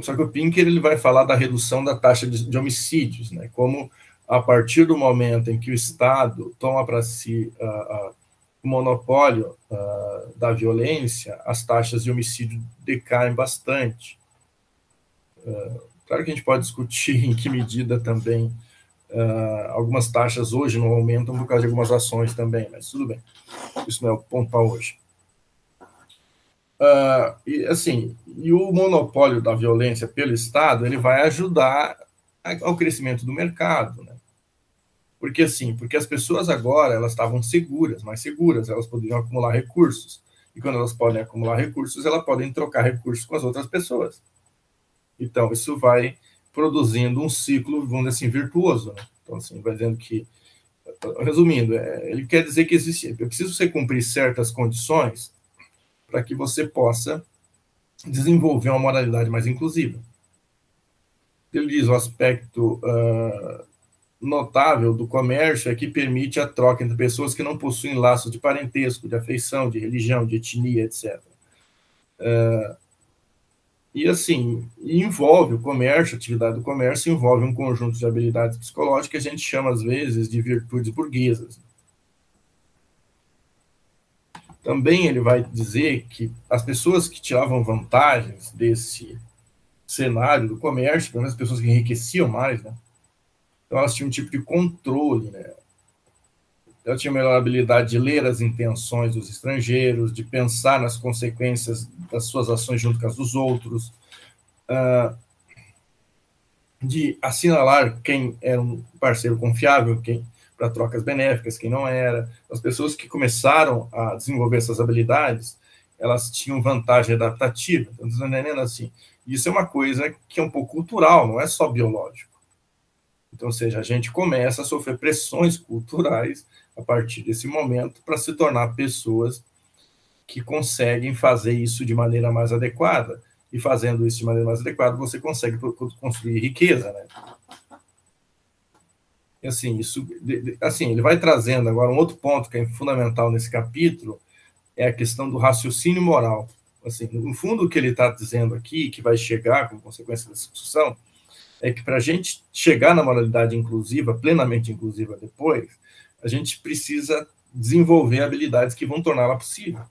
Só que o Pinker ele vai falar da redução da taxa de homicídios, né? Como, a partir do momento em que o Estado toma para si o monopólio da violência, as taxas de homicídio decaem bastante. Claro que a gente pode discutir em que medida também algumas taxas hoje não aumentam por causa de algumas ações também, mas tudo bem. Isso não é o ponto para hoje. E o monopólio da violência pelo Estado, ele vai ajudar ao crescimento do mercado, né? Porque as pessoas agora, elas estavam mais seguras, elas poderiam acumular recursos. E quando elas podem acumular recursos, elas podem trocar recursos com as outras pessoas. Então, isso vai produzindo um ciclo, vamos dizer assim, virtuoso, né? Então, assim, vai dizendo que, resumindo, ele quer dizer que é preciso você cumprir certas condições para que você possa desenvolver uma moralidade mais inclusiva. Ele diz o aspecto notável do comércio é que permite a troca entre pessoas que não possuem laços de parentesco, de afeição, de religião, de etnia, etc. Envolve o comércio, a atividade do comércio envolve um conjunto de habilidades psicológicas que a gente chama, às vezes, de virtudes burguesas. Também ele vai dizer que as pessoas que tiravam vantagens desse cenário do comércio, pelo menos as pessoas que enriqueciam mais, né? Então, elas tinham um tipo de controle, né? Elas tinham a melhor habilidade de ler as intenções dos estrangeiros, de pensar nas consequências das suas ações junto com as dos outros, de assinalar quem era um parceiro confiável, quem para trocas benéficas, quem não era. As pessoas que começaram a desenvolver essas habilidades, elas tinham vantagem adaptativa. Então, entendendo assim, isso é uma coisa que é um pouco cultural, não é só biológico. Então, ou seja, a gente começa a sofrer pressões culturais a partir desse momento para se tornar pessoas que conseguem fazer isso de maneira mais adequada. E fazendo isso de maneira mais adequada, você consegue construir riqueza, né? E ele vai trazendo agora um outro ponto que é fundamental nesse capítulo, é a questão do raciocínio moral. No fundo, o que ele está dizendo aqui, que vai chegar como consequência dessa discussão, é que para a gente chegar na moralidade inclusiva, plenamente inclusiva depois, a gente precisa desenvolver habilidades que vão torná-la possível.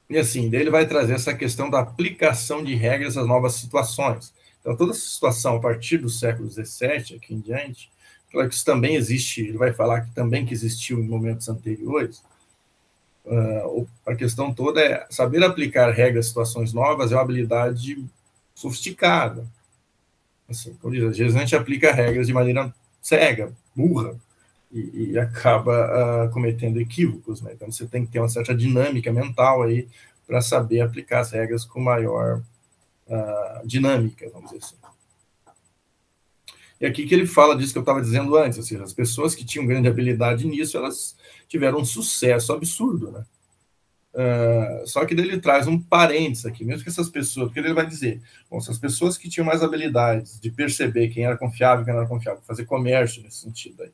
E daí ele vai trazer essa questão da aplicação de regras às novas situações. Então, toda essa situação, a partir do século XVII, aqui em diante, claro que isso também existe, ele vai falar que também que existiu em momentos anteriores, a questão toda é saber aplicar regras a situações novas é uma habilidade sofisticada. Como diz, às vezes a gente aplica regras de maneira cega, burra, e acaba cometendo equívocos, né? Então você tem que ter uma certa dinâmica mental aí para saber aplicar as regras com maior dinâmica, vamos dizer assim. E aqui que ele fala disso que eu estava dizendo antes, ou seja, as pessoas que tinham grande habilidade nisso, elas tiveram um sucesso absurdo, né? Só que daí ele traz um parênteses aqui, mesmo que essas pessoas, porque ele vai dizer, bom, se as pessoas que tinham mais habilidades de perceber quem era confiável e quem não era confiável, fazer comércio nesse sentido aí,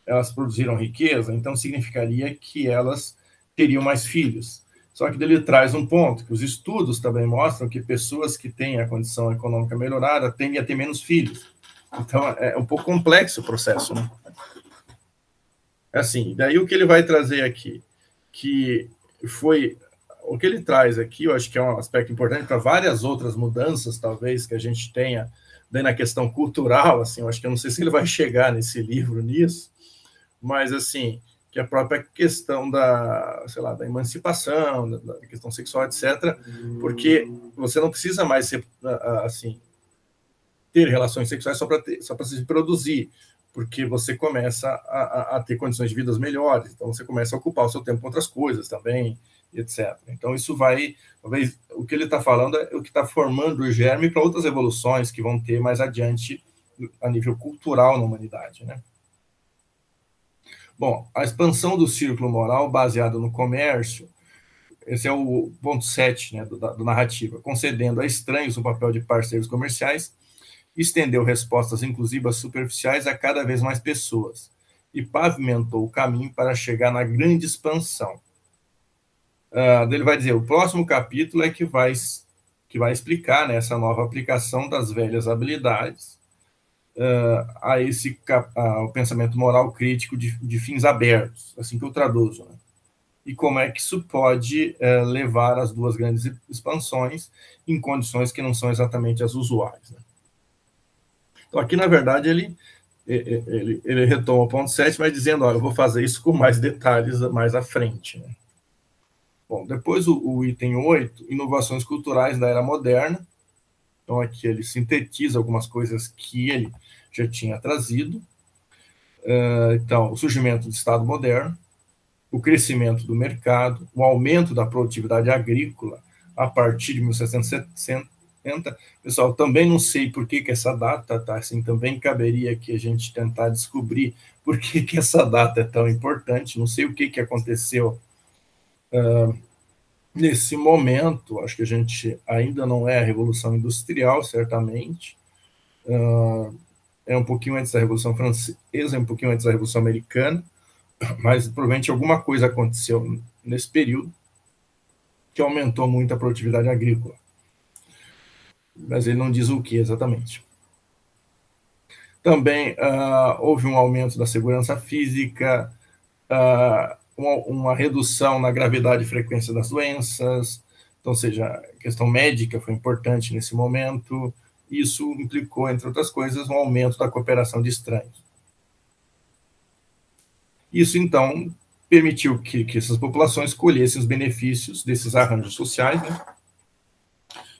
elas produziram riqueza, então significaria que elas teriam mais filhos. Só que daí ele traz um ponto, que os estudos também mostram que pessoas que têm a condição econômica melhorada tendem a ter menos filhos. Então, é um pouco complexo o processo, né? Daí o que ele vai trazer aqui, que foi o que ele traz aqui, eu acho que é um aspecto importante para várias outras mudanças, talvez, que a gente tenha daí na questão cultural, eu acho que eu não sei se ele vai chegar nesse livro nisso, mas, que a própria questão da emancipação, da questão sexual, etc., porque você não precisa mais ter relações sexuais só para se reproduzir, porque você começa a ter condições de vida melhores, então você começa a ocupar o seu tempo com outras coisas também, etc. Então isso vai, talvez, o que ele está falando é o que está formando o germe para outras evoluções que vão ter mais adiante a nível cultural na humanidade, né? Bom, a expansão do círculo moral baseado no comércio, esse é o ponto 7, né, do narrativa, concedendo a estranhos o papel de parceiros comerciais, estendeu respostas inclusivas superficiais a cada vez mais pessoas e pavimentou o caminho para chegar na grande expansão. Ele vai dizer, o próximo capítulo é que vai explicar, né, essa nova aplicação das velhas habilidades ao pensamento moral crítico de fins abertos, assim que eu traduzo, né? e como é que isso pode levar às duas grandes expansões em condições que não são exatamente as usuais, né? Então, aqui, na verdade, ele retoma o ponto 7, mas dizendo, ó, eu vou fazer isso com mais detalhes mais à frente, né? Bom, depois o item 8, inovações culturais da era moderna. Então, aqui ele sintetiza algumas coisas que ele já tinha trazido. Então, o surgimento do Estado moderno, o crescimento do mercado, o aumento da produtividade agrícola a partir de 1770. Pessoal, também não sei por que essa data, tá? Assim, também caberia aqui a gente tentar descobrir por que essa data é tão importante. Não sei o que aconteceu nesse momento. Acho que a gente ainda não é a Revolução Industrial, certamente. É um pouquinho antes da Revolução Francesa, é um pouquinho antes da Revolução Americana, mas provavelmente alguma coisa aconteceu nesse período que aumentou muito a produtividade agrícola. Mas ele não diz o que exatamente. Também houve um aumento da segurança física, uma redução na gravidade e frequência das doenças, então, ou seja, a questão médica foi importante nesse momento. Isso implicou, entre outras coisas, um aumento da cooperação de estranhos. Isso, então, permitiu que essas populações colhessem os benefícios desses arranjos sociais, né?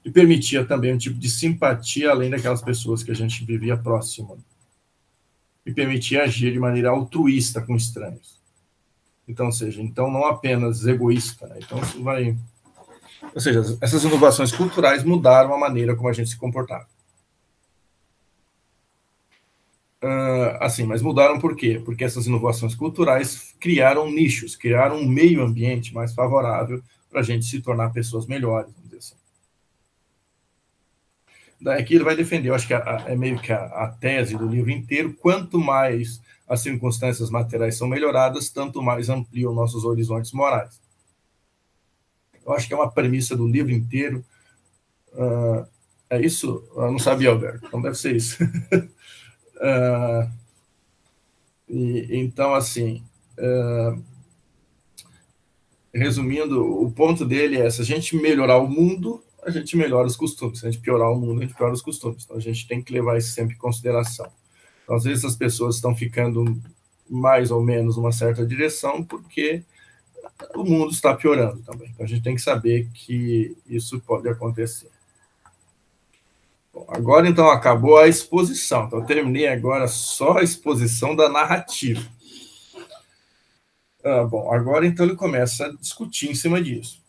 E permitia também um tipo de simpatia além daquelas pessoas que a gente vivia próximo. E permitia agir de maneira altruísta com estranhos. Então, ou seja, então não apenas egoísta, né? Então, isso vai... Ou seja, essas inovações culturais mudaram a maneira como a gente se comportava. Assim, mas mudaram por quê? Porque essas inovações culturais criaram nichos, criaram um meio ambiente mais favorável para a gente se tornar pessoas melhores, vamos dizer assim. Daí aqui ele vai defender, eu acho que é meio que a tese do livro inteiro: quanto mais as circunstâncias materiais são melhoradas, tanto mais ampliam nossos horizontes morais. Eu acho que é uma premissa do livro inteiro. É isso? Eu não sabia, Alberto, então deve ser isso. Então, assim, resumindo, o ponto dele é: se a gente melhorar o mundo, a gente melhora os costumes. Se a gente piorar o mundo, a gente piora os costumes. Então, a gente tem que levar isso sempre em consideração. Então, às vezes, as pessoas estão ficando mais ou menos numa certa direção porque o mundo está piorando também. Então, a gente tem que saber que isso pode acontecer. Bom, agora, então, acabou a exposição. Então, eu terminei agora só a exposição da narrativa. Bom, agora, então, ele começa a discutir em cima disso.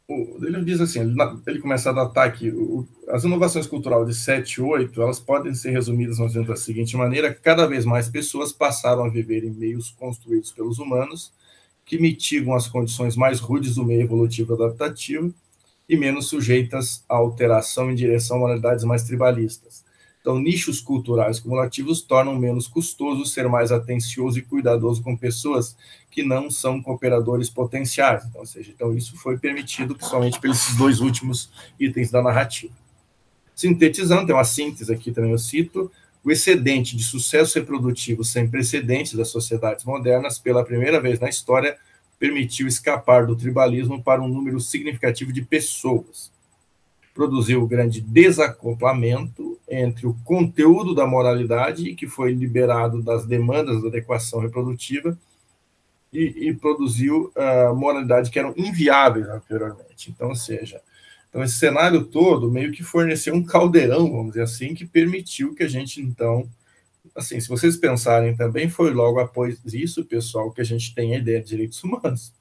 Ele diz assim, ele começa a datar aqui: as inovações culturais de 7 e 8, elas podem ser resumidas da seguinte maneira: cada vez mais pessoas passaram a viver em meios construídos pelos humanos, que mitigam as condições mais rudes do meio evolutivo adaptativo e menos sujeitas à alteração em direção a modalidades mais tribalistas. Então, nichos culturais cumulativos tornam menos custoso ser mais atencioso e cuidadoso com pessoas que não são cooperadores potenciais. Então, ou seja, então isso foi permitido principalmente pelos dois últimos itens da narrativa. Sintetizando, tem uma síntese aqui também, eu cito: o excedente de sucesso reprodutivo sem precedentes das sociedades modernas, pela primeira vez na história, permitiu escapar do tribalismo para um número significativo de pessoas. Produziu grande desacoplamento entre o conteúdo da moralidade, que foi liberado das demandas da adequação reprodutiva, e produziu moralidade que eram inviáveis anteriormente. Então, ou seja, então esse cenário todo meio que forneceu um caldeirão, vamos dizer assim, que permitiu que a gente, então, assim, se vocês pensarem também, foi logo após isso, pessoal, que a gente tem a ideia de direitos humanos.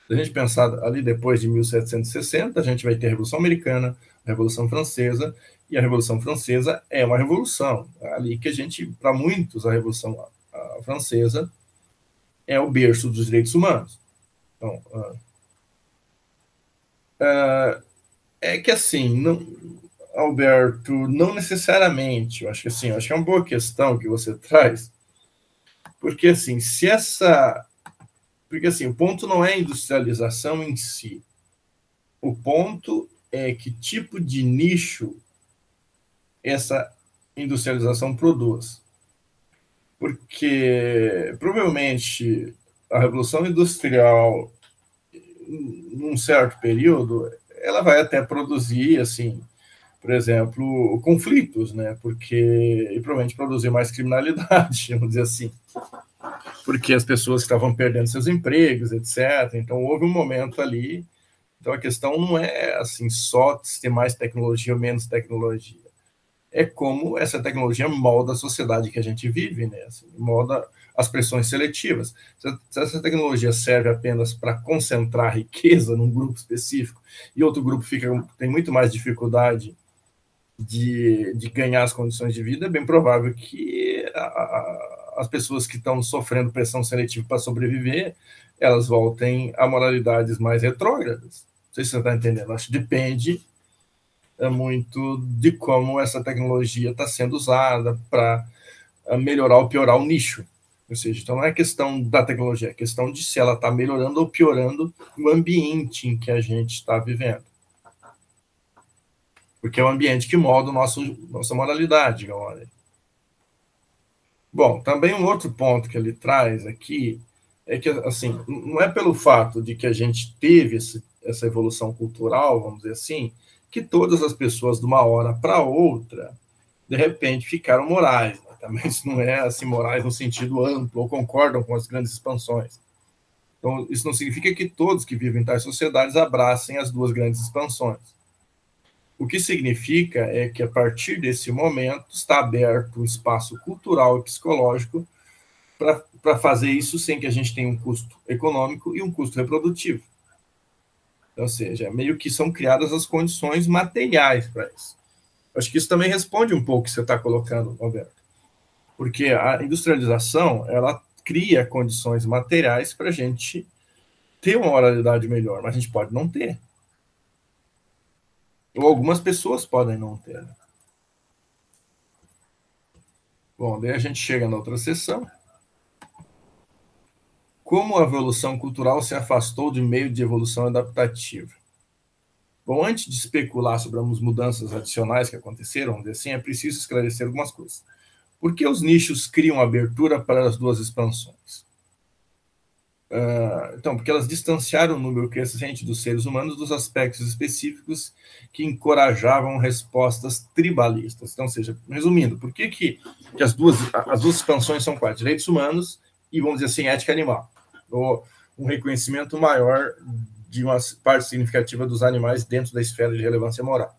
Se a gente pensar ali depois de 1760, a gente vai ter a Revolução Americana, a Revolução Francesa, e a Revolução Francesa é uma revolução. É ali que a gente, para muitos, a Revolução Francesa é o berço dos direitos humanos. Então, é que assim, não, Alberto, não necessariamente. Eu acho que assim, eu acho que é uma boa questão que você traz, porque assim, porque assim, o ponto não é a industrialização em si. O ponto é que tipo de nicho essa industrialização produz. Porque provavelmente a Revolução Industrial, num certo período, ela vai até produzir, assim, por exemplo, conflitos, né? E provavelmente produzir mais criminalidade, vamos dizer assim, porque as pessoas estavam perdendo seus empregos, etc. Então, houve um momento ali. Então, a questão não é, assim, só ter mais tecnologia ou menos tecnologia. É como essa tecnologia molda a sociedade que a gente vive, né? Assim, molda as pressões seletivas. Se essa tecnologia serve apenas para concentrar riqueza num grupo específico e outro grupo tem muito mais dificuldade de ganhar as condições de vida, é bem provável que as pessoas que estão sofrendo pressão seletiva para sobreviver, elas voltem a moralidades mais retrógradas. Não sei se você está entendendo. Acho que depende muito de como essa tecnologia está sendo usada para melhorar ou piorar o nicho. Ou seja, então não é questão da tecnologia, é questão de se ela está melhorando ou piorando o ambiente em que a gente está vivendo. Porque é o ambiente que molda nossa moralidade. Agora. Bom, também um outro ponto que ele traz aqui é que, assim, não é pelo fato de que a gente teve essa evolução cultural, vamos dizer assim, que todas as pessoas, de uma hora para outra, de repente, ficaram morais. Né? Também isso não é assim, morais no sentido amplo, ou concordam com as grandes expansões. Então, isso não significa que todos que vivem em tais sociedades abracem as duas grandes expansões. O que significa é que, a partir desse momento, está aberto um espaço cultural e psicológico para fazer isso sem que a gente tenha um custo econômico e um custo reprodutivo. Ou seja, meio que são criadas as condições materiais para isso. Acho que isso também responde um pouco o que você está colocando, Roberto. Porque a industrialização, ela cria condições materiais para a gente ter uma moralidade melhor, mas a gente pode não ter. Ou algumas pessoas podem não ter. Bom, daí a gente chega na outra sessão. Como a evolução cultural se afastou de meio de evolução adaptativa? Bom, antes de especular sobre as mudanças adicionais que aconteceram, assim, é preciso esclarecer algumas coisas. Por que os nichos criam abertura para as duas expansões? Então, porque elas distanciaram o número crescente dos seres humanos dos aspectos específicos que encorajavam respostas tribalistas. Então, ou seja, resumindo, por que as duas expansões são quais? Direitos humanos e, vamos dizer assim, ética animal. Ou um reconhecimento maior de uma parte significativa dos animais dentro da esfera de relevância moral.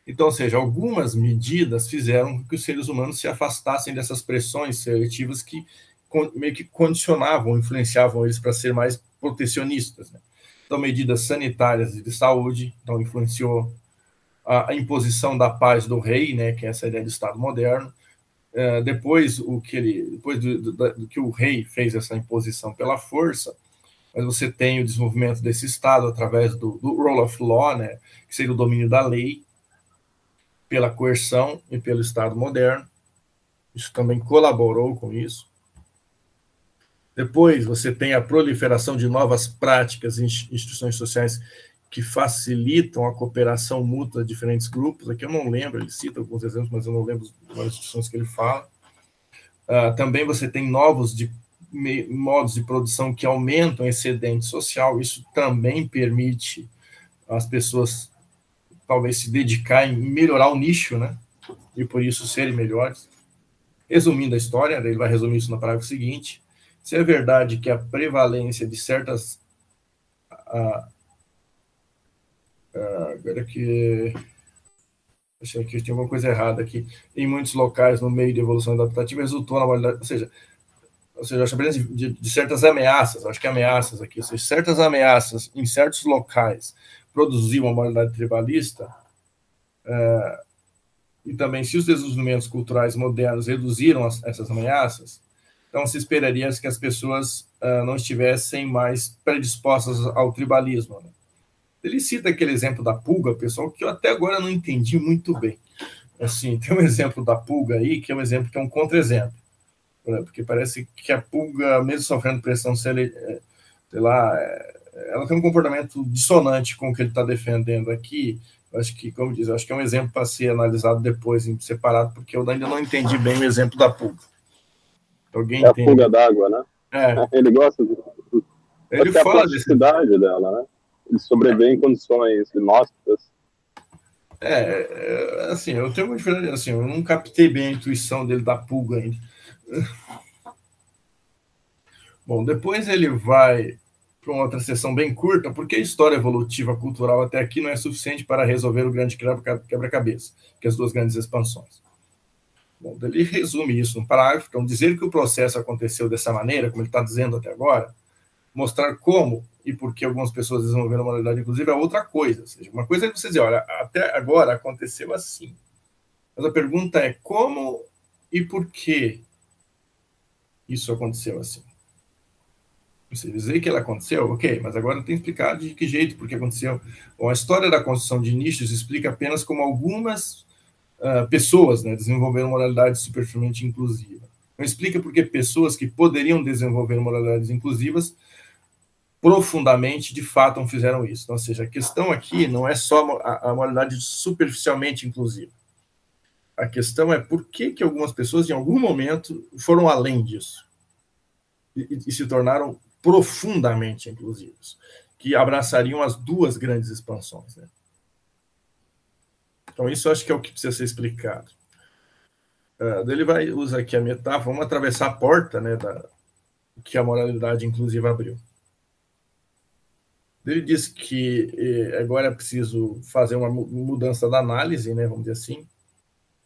Então, ou seja, algumas medidas fizeram com que os seres humanos se afastassem dessas pressões seletivas que meio que condicionavam, influenciavam eles para ser mais protecionistas. Né? Então, medidas sanitárias e de saúde, então influenciou a imposição da paz do rei, né, que é essa ideia do Estado moderno. Depois do que o rei fez essa imposição pela força, mas você tem o desenvolvimento desse Estado através do rule of law, né, que seria o domínio da lei, pela coerção e pelo Estado moderno. Isso também colaborou com isso. Depois você tem a proliferação de novas práticas e instituições sociais que facilitam a cooperação mútua de diferentes grupos. Aqui eu não lembro, ele cita alguns exemplos, mas eu não lembro das instituições que ele fala. Também você tem novos modos de produção que aumentam o excedente social. Isso também permite as pessoas talvez se dedicar em melhorar o nicho, né? E por isso serem melhores. Resumindo a história, ele vai resumir isso no parágrafo seguinte. Se é verdade que a prevalência de certas... agora que... Achei que tinha alguma coisa errada aqui. Em muitos locais, no meio de evolução adaptativa, resultou na moralidade... Ou seja, a presença de certas ameaças, acho que ameaças aqui, ou seja, certas ameaças em certos locais produziam uma moralidade tribalista, e também se os desenvolvimentos culturais modernos reduziram essas ameaças, então se esperaria que as pessoas não estivessem mais predispostas ao tribalismo. Né? Ele cita aquele exemplo da pulga, pessoal, que eu até agora não entendi muito bem. Assim, tem um exemplo da pulga aí, que é um exemplo que é um contra-exemplo, porque parece que a pulga, mesmo sofrendo pressão, sei lá, ela tem um comportamento dissonante com o que ele está defendendo aqui. Eu acho que, como diz, acho que é um exemplo para ser analisado depois, em separado, porque eu ainda não entendi bem o exemplo da pulga. Alguém é a entende? fuga d'água, né? Ele gosta Ele até fala a plasticidade dela, né? Ele sobrevive em condições inóspitas. Assim, eu tenho uma diferença, assim, eu não captei bem a intuição dele da pulga ainda. Bom, depois ele vai para uma outra sessão bem curta, porque a história evolutiva cultural até aqui não é suficiente para resolver o grande quebra-cabeça, que é as duas grandes expansões. Bom, ele resume isso num parágrafo. Então, dizer que o processo aconteceu dessa maneira, como ele está dizendo até agora, mostrar como e por que algumas pessoas desenvolveram a moralidade inclusiva é outra coisa. Ou seja, uma coisa é você dizer, olha, até agora aconteceu assim. Mas a pergunta é como e por que isso aconteceu assim. Você dizer que ela aconteceu, ok, mas agora tem que explicar de que jeito, por que aconteceu. Bom, a história da construção de nichos explica apenas como algumas pessoas, né, desenvolveram moralidade superficialmente inclusiva. Não explica por que pessoas que poderiam desenvolver moralidades inclusivas profundamente, de fato, não fizeram isso. Então, ou seja, a questão aqui não é só a moralidade superficialmente inclusiva. A questão é por que algumas pessoas, em algum momento, foram além disso e se tornaram profundamente inclusivos, que abraçariam as duas grandes expansões. Né? Então, isso eu acho que é o que precisa ser explicado. Ele vai usar aqui a metáfora, vamos atravessar a porta, né, que a moralidade inclusiva abriu. Ele diz que agora é preciso fazer uma mudança da análise, né, vamos dizer assim.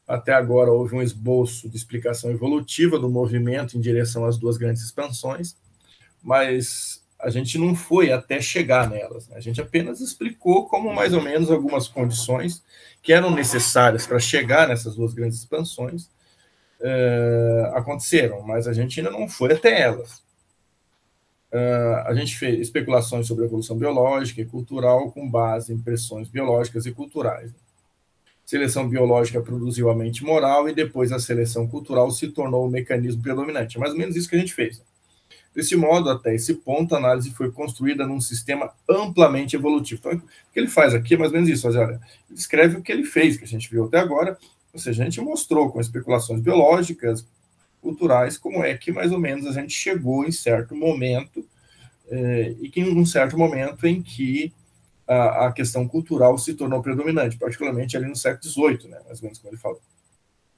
Até agora houve um esboço de explicação evolutiva do movimento em direção às duas grandes expansões, mas a gente não foi até chegar nelas. Né? A gente apenas explicou como mais ou menos algumas condições que eram necessárias para chegar nessas duas grandes expansões aconteceram, mas a gente ainda não foi até elas. A gente fez especulações sobre a evolução biológica e cultural com base em pressões biológicas e culturais. Seleção biológica produziu a mente moral e depois a seleção cultural se tornou o mecanismo predominante. É mais ou menos isso que a gente fez. Desse modo, até esse ponto, a análise foi construída num sistema amplamente evolutivo. Então, o que ele faz aqui é mais ou menos isso. Olha, ele descreve o que ele fez, que a gente viu até agora, ou seja, a gente mostrou com especulações biológicas, culturais, como é que mais ou menos a gente chegou em certo momento, e que em um certo momento em que a questão cultural se tornou predominante, particularmente ali no século XVIII, né, mais ou menos como ele falou.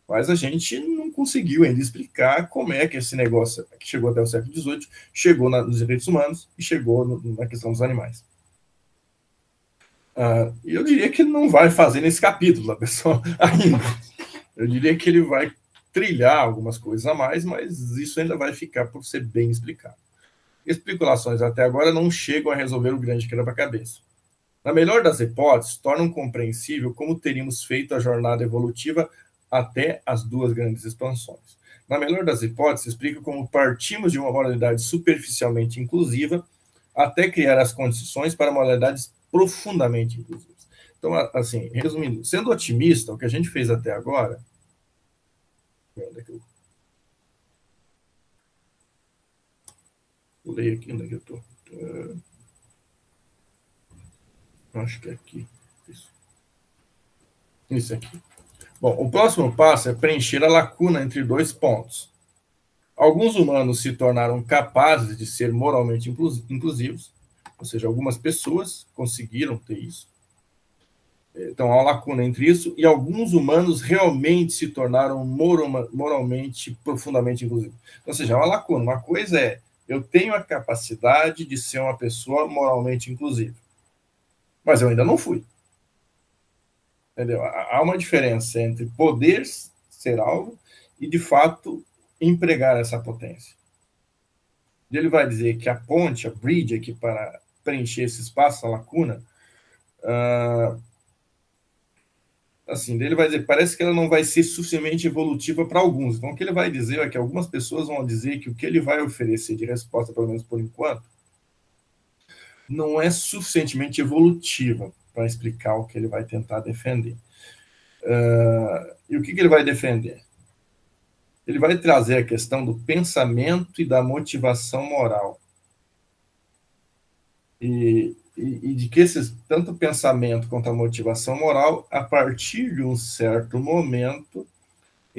Mas a gente não conseguiu ainda explicar como é que esse negócio que chegou até o século XVIII chegou nos direitos humanos e chegou na questão dos animais. E eu diria que ele não vai fazer nesse capítulo, pessoal, ainda. Eu diria que ele vai trilhar algumas coisas a mais, mas isso ainda vai ficar por ser bem explicado. Especulações até agora não chegam a resolver o grande quebra-cabeça. Na melhor das hipóteses, tornam compreensível como teríamos feito a jornada evolutiva até as duas grandes expansões. Na melhor das hipóteses, explica como partimos de uma moralidade superficialmente inclusiva até criar as condições para moralidades profundamente inclusivas. Então, assim, resumindo, sendo otimista, o que a gente fez até agora... Vou ler aqui onde é que eu estou. Acho que é aqui. Isso aqui. Bom, o próximo passo é preencher a lacuna entre dois pontos. Alguns humanos se tornaram capazes de ser moralmente inclusivos, ou seja, algumas pessoas conseguiram ter isso. Então, há uma lacuna entre isso, e alguns humanos realmente se tornaram moralmente, profundamente inclusivos. Ou seja, há uma lacuna. Uma coisa é, eu tenho a capacidade de ser uma pessoa moralmente inclusiva, mas eu ainda não fui. Entendeu? Há uma diferença entre poder ser algo e, de fato, empregar essa potência. Ele vai dizer que a ponte, a bridge aqui para preencher esse espaço, a lacuna, assim, ele vai dizer, parece que ela não vai ser suficientemente evolutiva para alguns. Então, o que ele vai dizer é que algumas pessoas vão dizer que o que ele vai oferecer de resposta, pelo menos por enquanto, não é suficientemente evolutiva para explicar o que ele vai tentar defender. E o que ele vai defender? Ele vai trazer a questão do pensamento e da motivação moral. E de que tanto o pensamento quanto a motivação moral, a partir de um certo momento,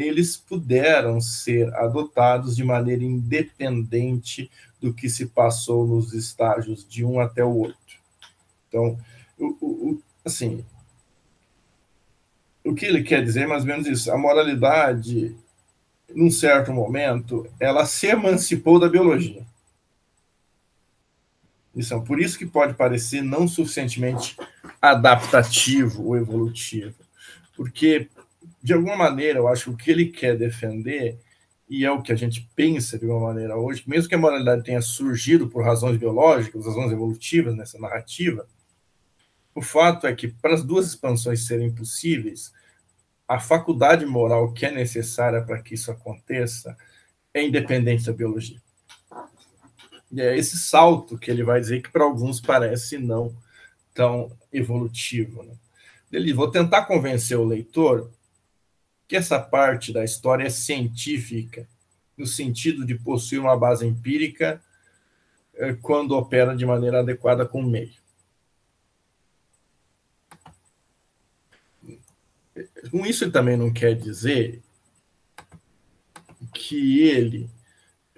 eles puderam ser adotados de maneira independente do que se passou nos estágios de um até o 8. Então, assim, o que ele quer dizer é mais ou menos isso. A moralidade, num certo momento, ela se emancipou da biologia. Por isso que pode parecer não suficientemente adaptativo ou evolutivo. Porque, de alguma maneira, eu acho que o que ele quer defender, e é o que a gente pensa de uma maneira hoje, mesmo que a moralidade tenha surgido por razões biológicas, razões evolutivas nessa narrativa, o fato é que, para as duas expansões serem possíveis, a faculdade moral que é necessária para que isso aconteça é independente da biologia. E é esse salto que ele vai dizer que para alguns parece não tão evolutivo. Né? Vou tentar convencer o leitor que essa parte da história é científica, no sentido de possuir uma base empírica quando opera de maneira adequada com o meio. Com isso, ele também não quer dizer que ele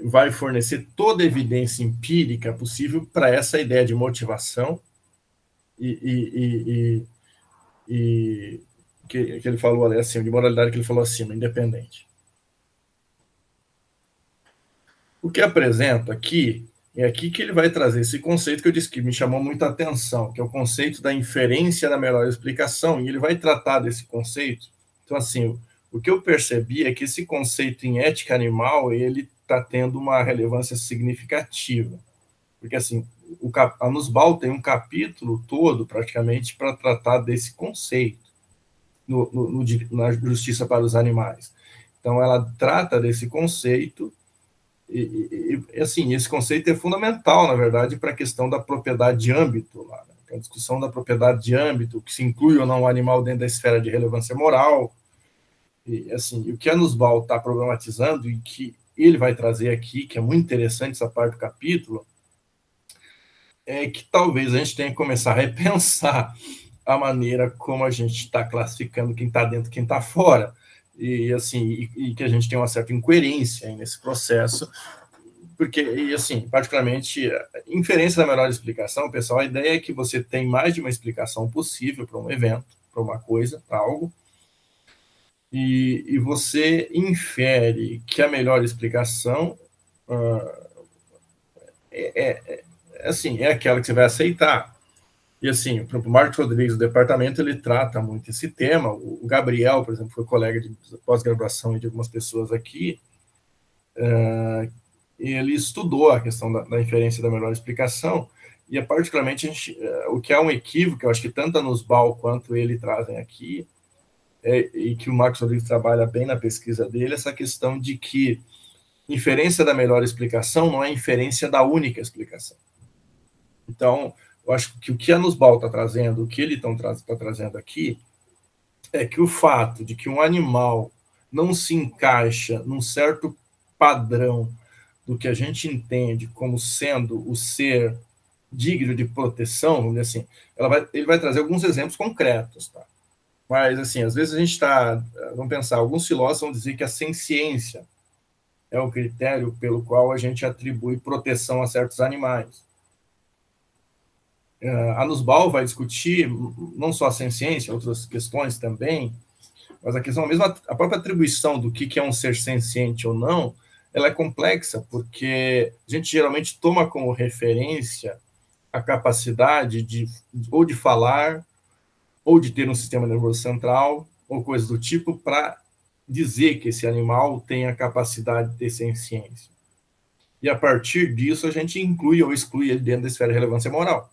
vai fornecer toda a evidência empírica possível para essa ideia de motivação que ele falou ali acima, de moralidade que ele falou acima, independente. O que apresento aqui é aqui que ele vai trazer esse conceito que eu disse que me chamou muita atenção, que é o conceito da inferência da melhor explicação, e ele vai tratar desse conceito. Então, assim, o que eu percebi é que esse conceito em ética animal, ele está tendo uma relevância significativa. Porque, assim, a Nussbaum tem um capítulo todo, praticamente, para tratar desse conceito na Justiça para os Animais. Então, ela trata desse conceito assim, esse conceito é fundamental, na verdade, para a questão da propriedade de âmbito, lá, né? A discussão da propriedade de âmbito, que se inclui ou não o animal dentro da esfera de relevância moral. E, assim, o que a Nussbaum está problematizando e que ele vai trazer aqui, que é muito interessante essa parte do capítulo, é que talvez a gente tenha que começar a repensar a maneira como a gente está classificando quem está dentro e quem está fora. E, assim, que a gente tem uma certa incoerência aí nesse processo, porque, e assim, particularmente, inferência da melhor explicação, pessoal, a ideia é que você tem mais de uma explicação possível para um evento, para uma coisa, para algo, e você infere que a melhor explicação assim, é aquela que você vai aceitar. E assim, o Marcos Rodrigues, do departamento, ele trata muito esse tema. O Gabriel, por exemplo, foi colega de pós-graduação de algumas pessoas aqui, ele estudou a questão da inferência da melhor explicação, e particularmente o que é um equívoco, eu acho que tanto a Nussbaum quanto ele trazem aqui, e que o Marcos Rodrigues trabalha bem na pesquisa dele, essa questão de que inferência da melhor explicação não é inferência da única explicação. Então, eu acho que o que a Nussbaum está trazendo, o que ele está trazendo aqui, é que o fato de que um animal não se encaixa num certo padrão do que a gente entende como sendo o ser digno de proteção, vamos dizer assim, ele vai trazer alguns exemplos concretos, tá? Mas, assim, às vezes a gente vamos pensar, alguns filósofos vão dizer que a senciência é o critério pelo qual a gente atribui proteção a certos animais. A Nussbaum vai discutir não só a senciência, outras questões também, mas a questão mesmo, a própria atribuição do que é um ser senciente ou não, ela é complexa, porque a gente geralmente toma como referência a capacidade ou de falar, ou de ter um sistema nervoso central, ou coisas do tipo, para dizer que esse animal tem a capacidade de ter senciência. E a partir disso, a gente inclui ou exclui ele dentro da esfera de relevância moral.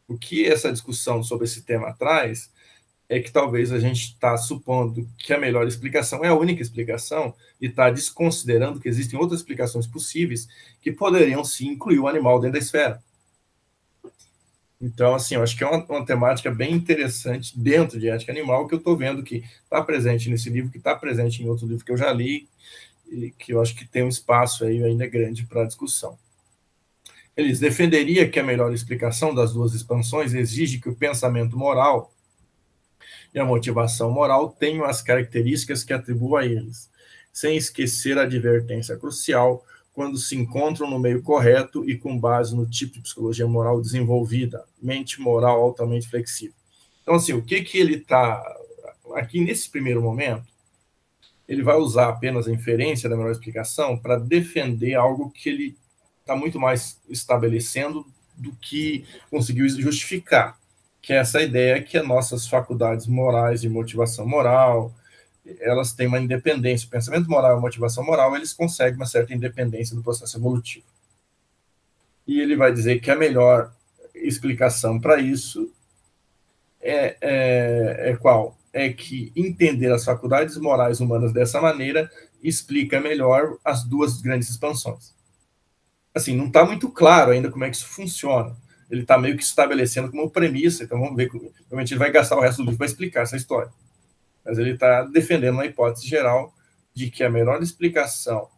O que essa discussão sobre esse tema traz é que talvez a gente está supondo que a melhor explicação é a única explicação e está desconsiderando que existem outras explicações possíveis que poderiam sim incluir o animal dentro da esfera. Então, assim, eu acho que é uma temática bem interessante dentro de ética animal, que eu estou vendo que está presente nesse livro, que está presente em outro livro que eu já li, e que eu acho que tem um espaço aí ainda grande para discussão. Eles defenderiam que a melhor explicação das duas expansões exige que o pensamento moral e a motivação moral tenham as características que atribuo a eles, sem esquecer a advertência crucial quando se encontram no meio correto e com base no tipo de psicologia moral desenvolvida, mente moral altamente flexível. Então, assim, o que ele está... Aqui, nesse primeiro momento, ele vai usar apenas a inferência da melhor explicação para defender algo que ele está muito mais estabelecendo do que conseguiu justificar, que é essa ideia que as nossas faculdades morais de motivação moral, elas têm uma independência. O pensamento moral e a motivação moral, eles conseguem uma certa independência do processo evolutivo. E ele vai dizer que a melhor explicação para isso é qual? É que entender as faculdades morais humanas dessa maneira explica melhor as duas grandes expansões. Assim, não está muito claro ainda como é que isso funciona. Ele está meio que estabelecendo como premissa, então vamos ver, provavelmente ele vai gastar o resto do livro para explicar essa história. Mas ele está defendendo uma hipótese geral de que a melhor explicação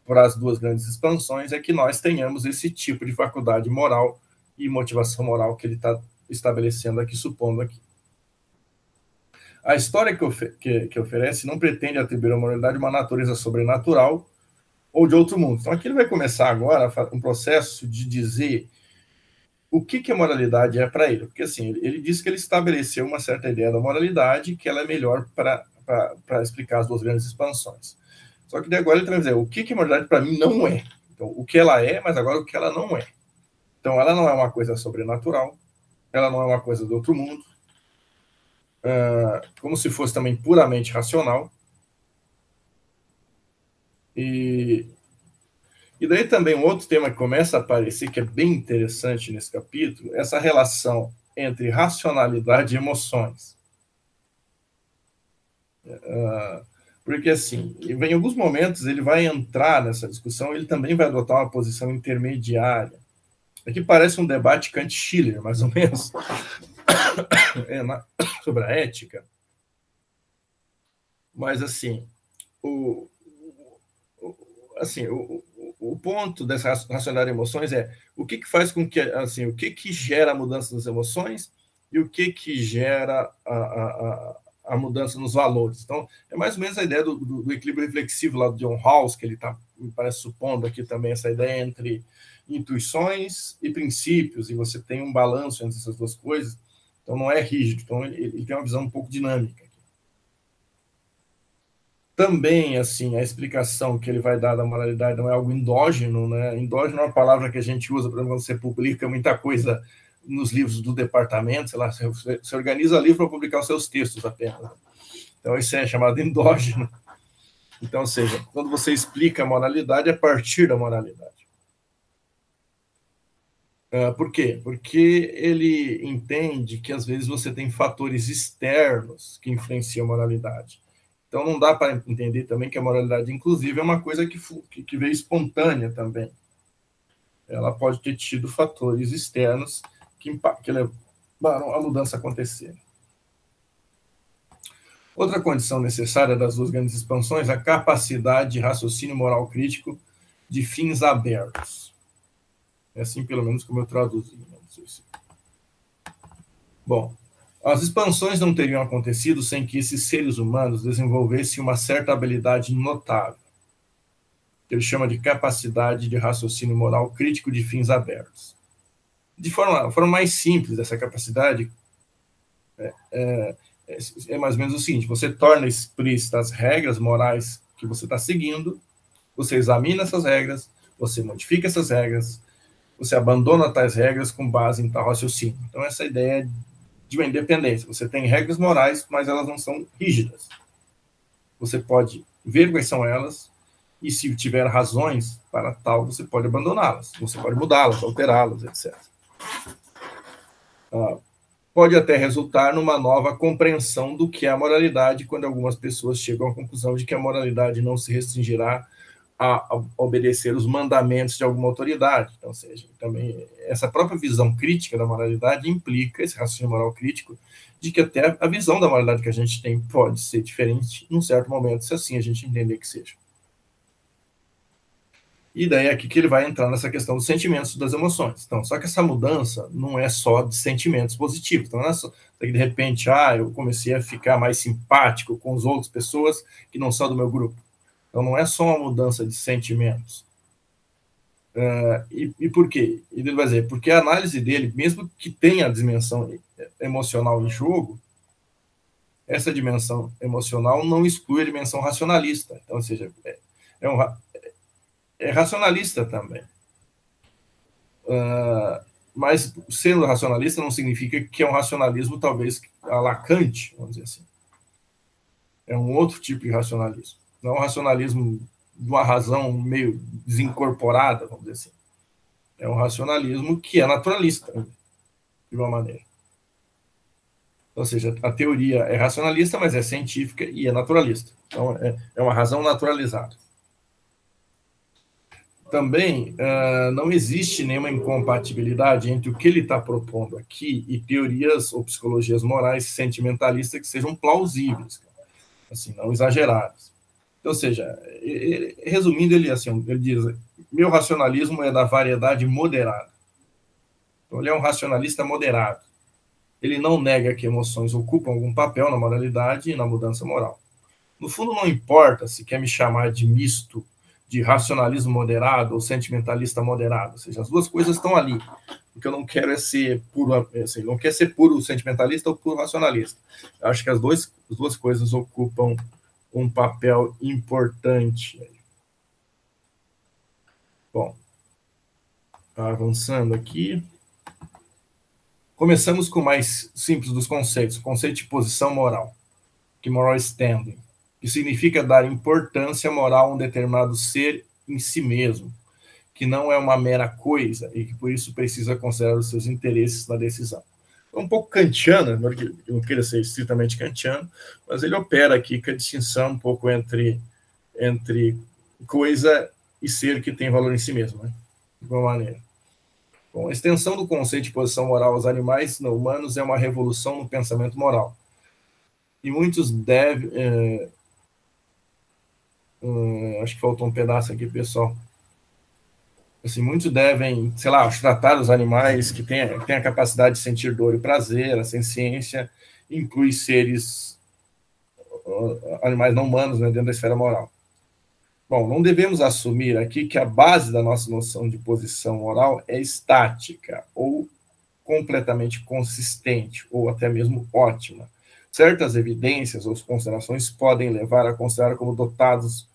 para as duas grandes expansões é que nós tenhamos esse tipo de faculdade moral e motivação moral que ele está estabelecendo aqui, supondo aqui. A história que oferece não pretende atribuir à moralidade uma natureza sobrenatural ou de outro mundo. Então, aqui ele vai começar agora um processo de dizer o que a moralidade é para ele. Porque, assim, ele diz que ele estabeleceu uma certa ideia da moralidade, que ela é melhor para explicar as duas grandes expansões. Só que, de agora, ele vai dizer o que a moralidade para mim não é. Então, o que ela é, mas agora o que ela não é. Então, ela não é uma coisa sobrenatural, ela não é uma coisa do outro mundo, como se fosse também puramente racional. E daí também um outro tema que começa a aparecer, que é bem interessante nesse capítulo, essa relação entre racionalidade e emoções. Porque, assim, em alguns momentos ele vai entrar nessa discussão, ele também vai adotar uma posição intermediária. Aqui parece um debate Kant-Schiller, mais ou menos, sobre a ética. Mas, assim, o ponto dessa racionalidade de emoções é o que faz com que, assim, o que gera a mudança das emoções e o que gera a mudança nos valores. Então, é mais ou menos a ideia do equilíbrio reflexivo lá do John Rawls, que ele está, me parece, supondo aqui também essa ideia entre intuições e princípios, e você tem um balanço entre essas duas coisas, então não é rígido, então ele tem uma visão um pouco dinâmica. Também, assim, a explicação que ele vai dar da moralidade não é algo endógeno, né? Endógeno é uma palavra que a gente usa, por exemplo, quando você publica muita coisa nos livros do departamento, sei lá, você organiza livro para publicar os seus textos apenas. Então, isso é chamado endógeno. Então, ou seja, quando você explica a moralidade, é a partir da moralidade. Por quê? Porque ele entende que, às vezes, você tem fatores externos que influenciam a moralidade. Então, não dá para entender também que a moralidade, inclusive, é uma coisa que veio espontânea também. Ela pode ter tido fatores externos que levaram a mudança a acontecer. Outra condição necessária das duas grandes expansões é a capacidade de raciocínio moral crítico de fins abertos. É assim, pelo menos, como eu traduzi. Não sei se... Bom, as expansões não teriam acontecido sem que esses seres humanos desenvolvessem uma certa habilidade notável, que ele chama de capacidade de raciocínio moral crítico de fins abertos. De forma mais simples, essa capacidade é mais ou menos o seguinte: você torna explícitas as regras morais que você está seguindo, você examina essas regras, você modifica essas regras, você abandona tais regras com base em tal raciocínio. Então, essa ideia de uma independência. Você tem regras morais, mas elas não são rígidas. Você pode ver quais são elas, e se tiver razões para tal, você pode abandoná-las, você pode mudá-las, alterá-las, etc. Pode até resultar numa nova compreensão do que é a moralidade, quando algumas pessoas chegam à conclusão de que a moralidade não se restringirá a obedecer os mandamentos de alguma autoridade. Então, ou seja, também essa própria visão crítica da moralidade implica esse raciocínio moral crítico de que até a visão da moralidade que a gente tem pode ser diferente num certo momento, se assim a gente entender que seja. E daí é aqui que ele vai entrar nessa questão dos sentimentos, das emoções. Então, só que essa mudança não é só de sentimentos positivos. Então, não é só que de repente, eu comecei a ficar mais simpático com as outras pessoas que não são do meu grupo. Então, não é só uma mudança de sentimentos. E por quê? Ele vai dizer, porque a análise dele, mesmo que tenha a dimensão emocional em jogo, essa dimensão emocional não exclui a dimensão racionalista. Então, ou seja, é racionalista também. Mas sendo racionalista não significa que é um racionalismo talvez a la Kant, vamos dizer assim. É um outro tipo de racionalismo. Não é um racionalismo de uma razão meio desincorporada, vamos dizer assim. É um racionalismo que é naturalista, de uma maneira. Ou seja, a teoria é racionalista, mas é científica e é naturalista. Então, é uma razão naturalizada. Também não existe nenhuma incompatibilidade entre o que ele está propondo aqui e teorias ou psicologias morais sentimentalistas que sejam plausíveis, assim, não exageradas. Então, ou seja, resumindo, ele diz, meu racionalismo é da variedade moderada. Então, ele é um racionalista moderado. Ele não nega que emoções ocupam algum papel na moralidade e na mudança moral. No fundo, não importa se quer me chamar de misto de racionalismo moderado ou sentimentalista moderado, ou seja, as duas coisas estão ali. O que eu não quero é ser puro, assim, não quer ser puro sentimentalista ou puro racionalista. Eu acho que as duas coisas ocupam um papel importante. Bom, avançando aqui. Começamos com o mais simples dos conceitos, o conceito de posição moral, que moral standing, que significa dar importância moral a um determinado ser em si mesmo, que não é uma mera coisa e que por isso precisa considerar os seus interesses na decisão. É um pouco kantiano, eu não queria ser estritamente kantiano, mas ele opera aqui com a distinção um pouco entre coisa e ser que tem valor em si mesmo, né? De alguma maneira. Bom, a extensão do conceito de posição moral aos animais não humanos é uma revolução no pensamento moral. E muitos devem... acho que faltou um pedaço aqui, pessoal. Assim, muitos devem, sei lá, tratar os animais que têm a capacidade de sentir dor e prazer, a senciência, inclui seres, animais não humanos, né, dentro da esfera moral. Bom, não devemos assumir aqui que a base da nossa noção de posição moral é estática ou completamente consistente, ou até mesmo ótima. Certas evidências ou considerações podem levar a considerar como dotados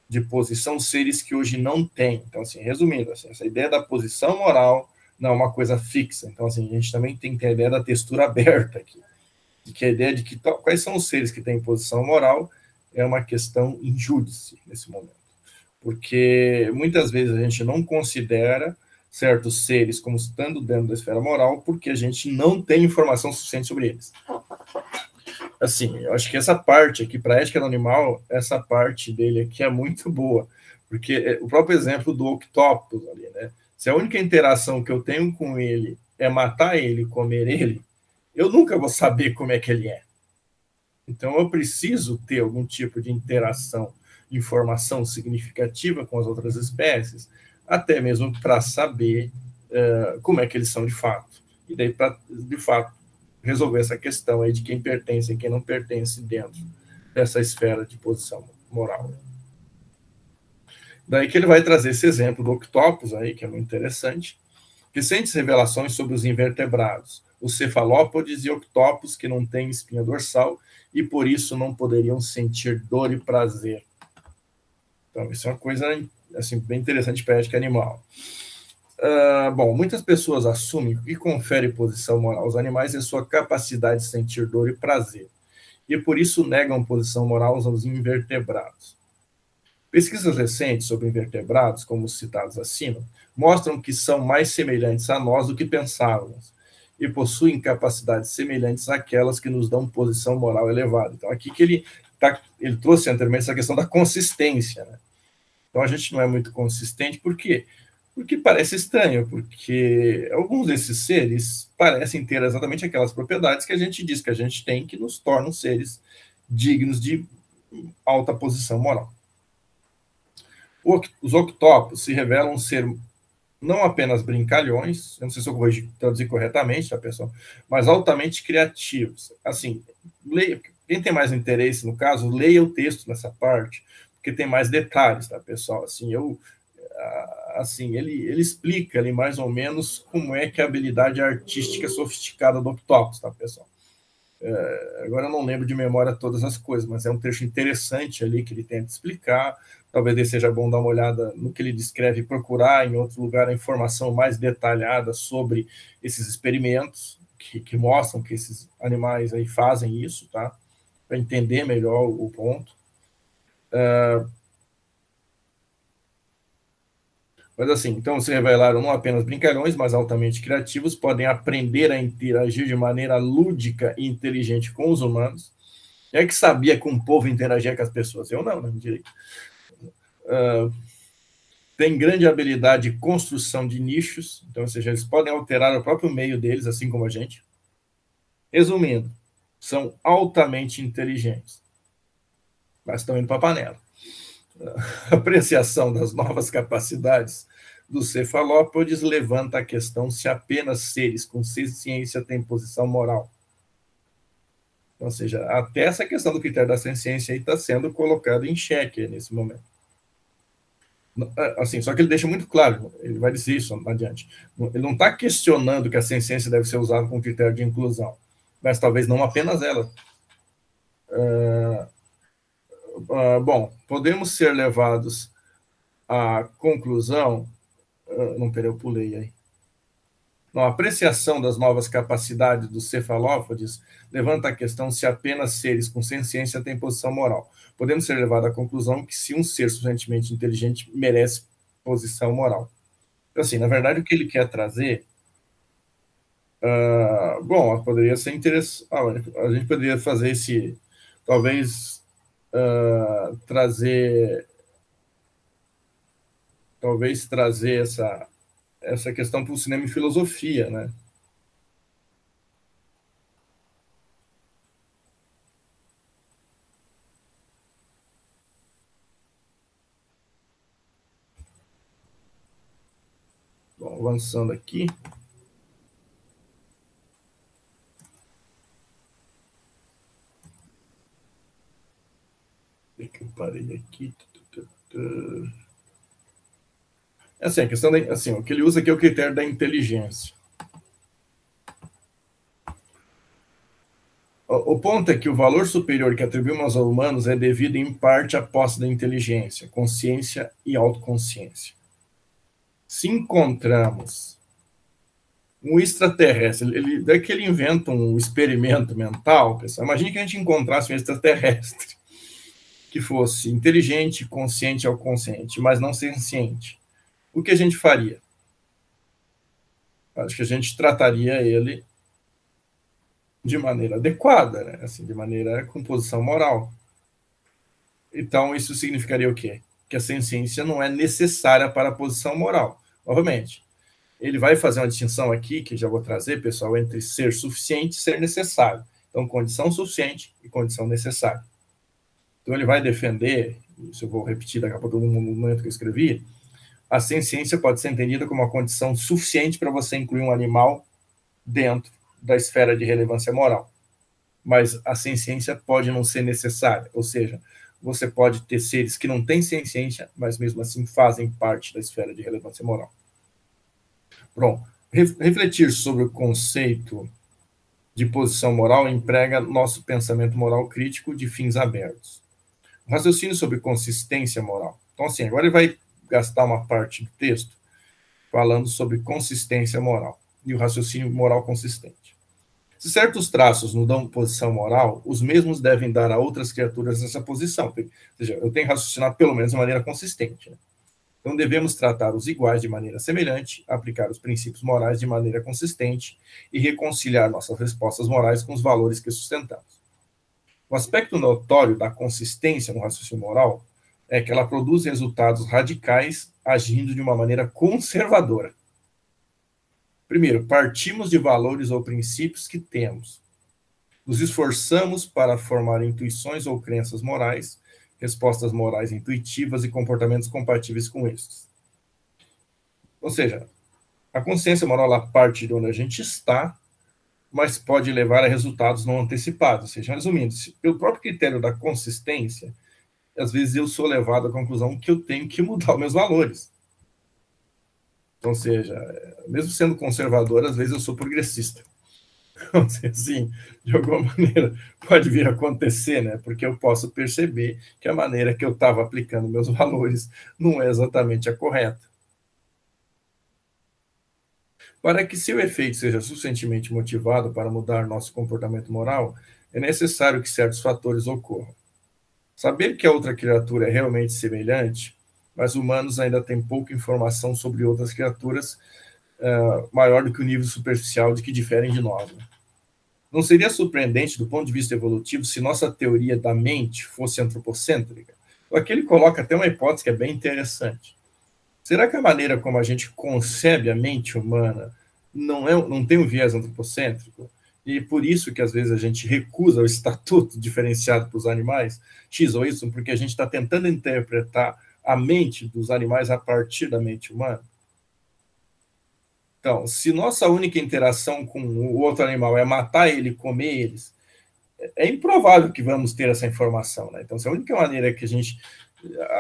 de posição seres que hoje não têm. Então, assim, resumindo, assim, essa ideia da posição moral não é uma coisa fixa. Então, assim, a gente também tem que ter a ideia da textura aberta aqui, de que a ideia de que quais são os seres que têm posição moral é uma questão em júdice nesse momento, porque muitas vezes a gente não considera certos seres como estando dentro da esfera moral porque a gente não tem informação suficiente sobre eles. Assim, eu acho que essa parte aqui, para a ética do animal, essa parte dele aqui é muito boa, porque o próprio exemplo do octopus ali, né? Se a única interação que eu tenho com ele é matar ele, comer ele, eu nunca vou saber como é que ele é. Então, eu preciso ter algum tipo de interação, informação significativa com as outras espécies, até mesmo para saber como é que eles são de fato. E daí, para, de fato, resolver essa questão aí de quem pertence e quem não pertence dentro dessa esfera de posição moral. Daí que ele vai trazer esse exemplo do octopus aí, que é muito interessante. Recentes revelações sobre os invertebrados, os cefalópodes e octopus que não têm espinha dorsal e por isso não poderiam sentir dor e prazer. Então, isso é uma coisa assim, bem interessante para a ética animal. Bom, muitas pessoas assumem que o que confere posição moral aos animais é sua capacidade de sentir dor e prazer, e por isso negam posição moral aos invertebrados. Pesquisas recentes sobre invertebrados, como os citados acima, mostram que são mais semelhantes a nós do que pensávamos, e possuem capacidades semelhantes àquelas que nos dão posição moral elevada. Então, aqui que ele trouxe anteriormente essa questão da consistência, né? Então, a gente não é muito consistente, por quê? Porque parece estranho, porque alguns desses seres parecem ter exatamente aquelas propriedades que a gente diz que a gente tem, que nos tornam seres dignos de alta posição moral. Os octópos se revelam ser não apenas brincalhões, eu não sei se eu vou traduzir corretamente, tá, pessoal, mas altamente criativos. Assim, quem tem mais interesse, no caso, leia o texto nessa parte, porque tem mais detalhes, tá, pessoal? Assim, ele explica ali mais ou menos como é que a habilidade artística sofisticada do octopus, tá, pessoal? Agora eu não lembro de memória todas as coisas, mas é um trecho interessante ali que ele tenta explicar. Talvez seja bom dar uma olhada no que ele descreve e procurar em outro lugar a informação mais detalhada sobre esses experimentos que mostram que esses animais aí fazem isso, tá? Para entender melhor o ponto. Mas assim, então se revelaram não apenas brincalhões, mas altamente criativos, podem aprender a interagir de maneira lúdica e inteligente com os humanos. É que sabia que um povo interagia com as pessoas? Eu não direito. Tem grande habilidade de construção de nichos, então, ou seja, eles podem alterar o próprio meio deles, assim como a gente. Resumindo, são altamente inteligentes, mas estão indo para a panela. A apreciação das novas capacidades dos cefalópodes levanta a questão se apenas seres com ciência têm posição moral. Então, ou seja, até essa questão do critério da ciência está sendo colocada em xeque nesse momento. Assim, só que ele deixa muito claro, ele vai dizer isso adiante. Ele não está questionando que a ciência deve ser usada como critério de inclusão, mas talvez não apenas ela. Bom, podemos ser levados à conclusão. Não, peraí, eu pulei aí. Não, a apreciação das novas capacidades dos cefalópodes levanta a questão se apenas seres com ciência têm posição moral. Podemos ser levados à conclusão que se um ser suficientemente inteligente merece posição moral. Então, assim, na verdade, o que ele quer trazer... bom, poderia ser interessante... a gente poderia fazer esse... Talvez trazer essa questão para o cinema e filosofia, né? Bom, avançando aqui. Que eu parei aqui. Assim, a questão assim, o que ele usa aqui é o critério da inteligência. O ponto é que o valor superior que atribuímos aos humanos é devido em parte à posse da inteligência, consciência e autoconsciência. Se encontramos um extraterrestre, daí que ele inventa um experimento mental, pessoal, imagine que a gente encontrasse um extraterrestre que fosse inteligente, consciente ou consciente, mas não senciente. O que a gente faria? Acho que a gente trataria ele de maneira adequada, né? Assim, de maneira com posição moral. Então, isso significaria o quê? Que a senciência não é necessária para a posição moral. Novamente, ele vai fazer uma distinção aqui, que já vou trazer, pessoal, entre ser suficiente e ser necessário. Então, condição suficiente e condição necessária. Então, ele vai defender, isso eu vou repetir daqui a pouco no momento que eu escrevi, a senciência pode ser entendida como uma condição suficiente para você incluir um animal dentro da esfera de relevância moral. Mas a senciência pode não ser necessária, ou seja, você pode ter seres que não têm senciência, mas mesmo assim fazem parte da esfera de relevância moral. Pronto. Refletir sobre o conceito de posição moral emprega nosso pensamento moral crítico de fins abertos. O raciocínio sobre consistência moral. Então, assim, agora ele vai gastar uma parte do texto falando sobre consistência moral e o raciocínio moral consistente. Se certos traços nos dão posição moral, os mesmos devem dar a outras criaturas essa posição. Ou seja, eu tenho que raciocinar pelo menos de maneira consistente. Né? Então, devemos tratar os iguais de maneira semelhante, aplicar os princípios morais de maneira consistente e reconciliar nossas respostas morais com os valores que sustentamos. O aspecto notório da consistência no raciocínio moral é que ela produz resultados radicais agindo de uma maneira conservadora. Primeiro, partimos de valores ou princípios que temos. Nos esforçamos para formar intuições ou crenças morais respostas morais intuitivas e comportamentos compatíveis com estes. Ou seja, a consciência moral ela parte de onde a gente está, mas pode levar a resultados não antecipados. Ou seja, resumindo, pelo próprio critério da consistência, às vezes eu sou levado à conclusão que eu tenho que mudar os meus valores. Ou seja, mesmo sendo conservador, às vezes eu sou progressista. Vamos dizer assim, de alguma maneira pode vir a acontecer, né? Porque eu posso perceber que a maneira que eu estava aplicando meus valores não é exatamente a correta. Para que seu efeito seja suficientemente motivado para mudar nosso comportamento moral, é necessário que certos fatores ocorram. Saber que a outra criatura é realmente semelhante, mas humanos ainda têm pouca informação sobre outras criaturas maior do que o nível superficial de que diferem de nós. Né? Não seria surpreendente, do ponto de vista evolutivo, se nossa teoria da mente fosse antropocêntrica? Aqui ele coloca até uma hipótese que é bem interessante. Será que a maneira como a gente concebe a mente humana não tem um viés antropocêntrico? E por isso que, às vezes, a gente recusa o estatuto diferenciado para os animais, X ou Y, porque a gente está tentando interpretar a mente dos animais a partir da mente humana? Então, se nossa única interação com o outro animal é matar ele e comer eles, é improvável que vamos ter essa informação. Né? Então, se a única maneira que a gente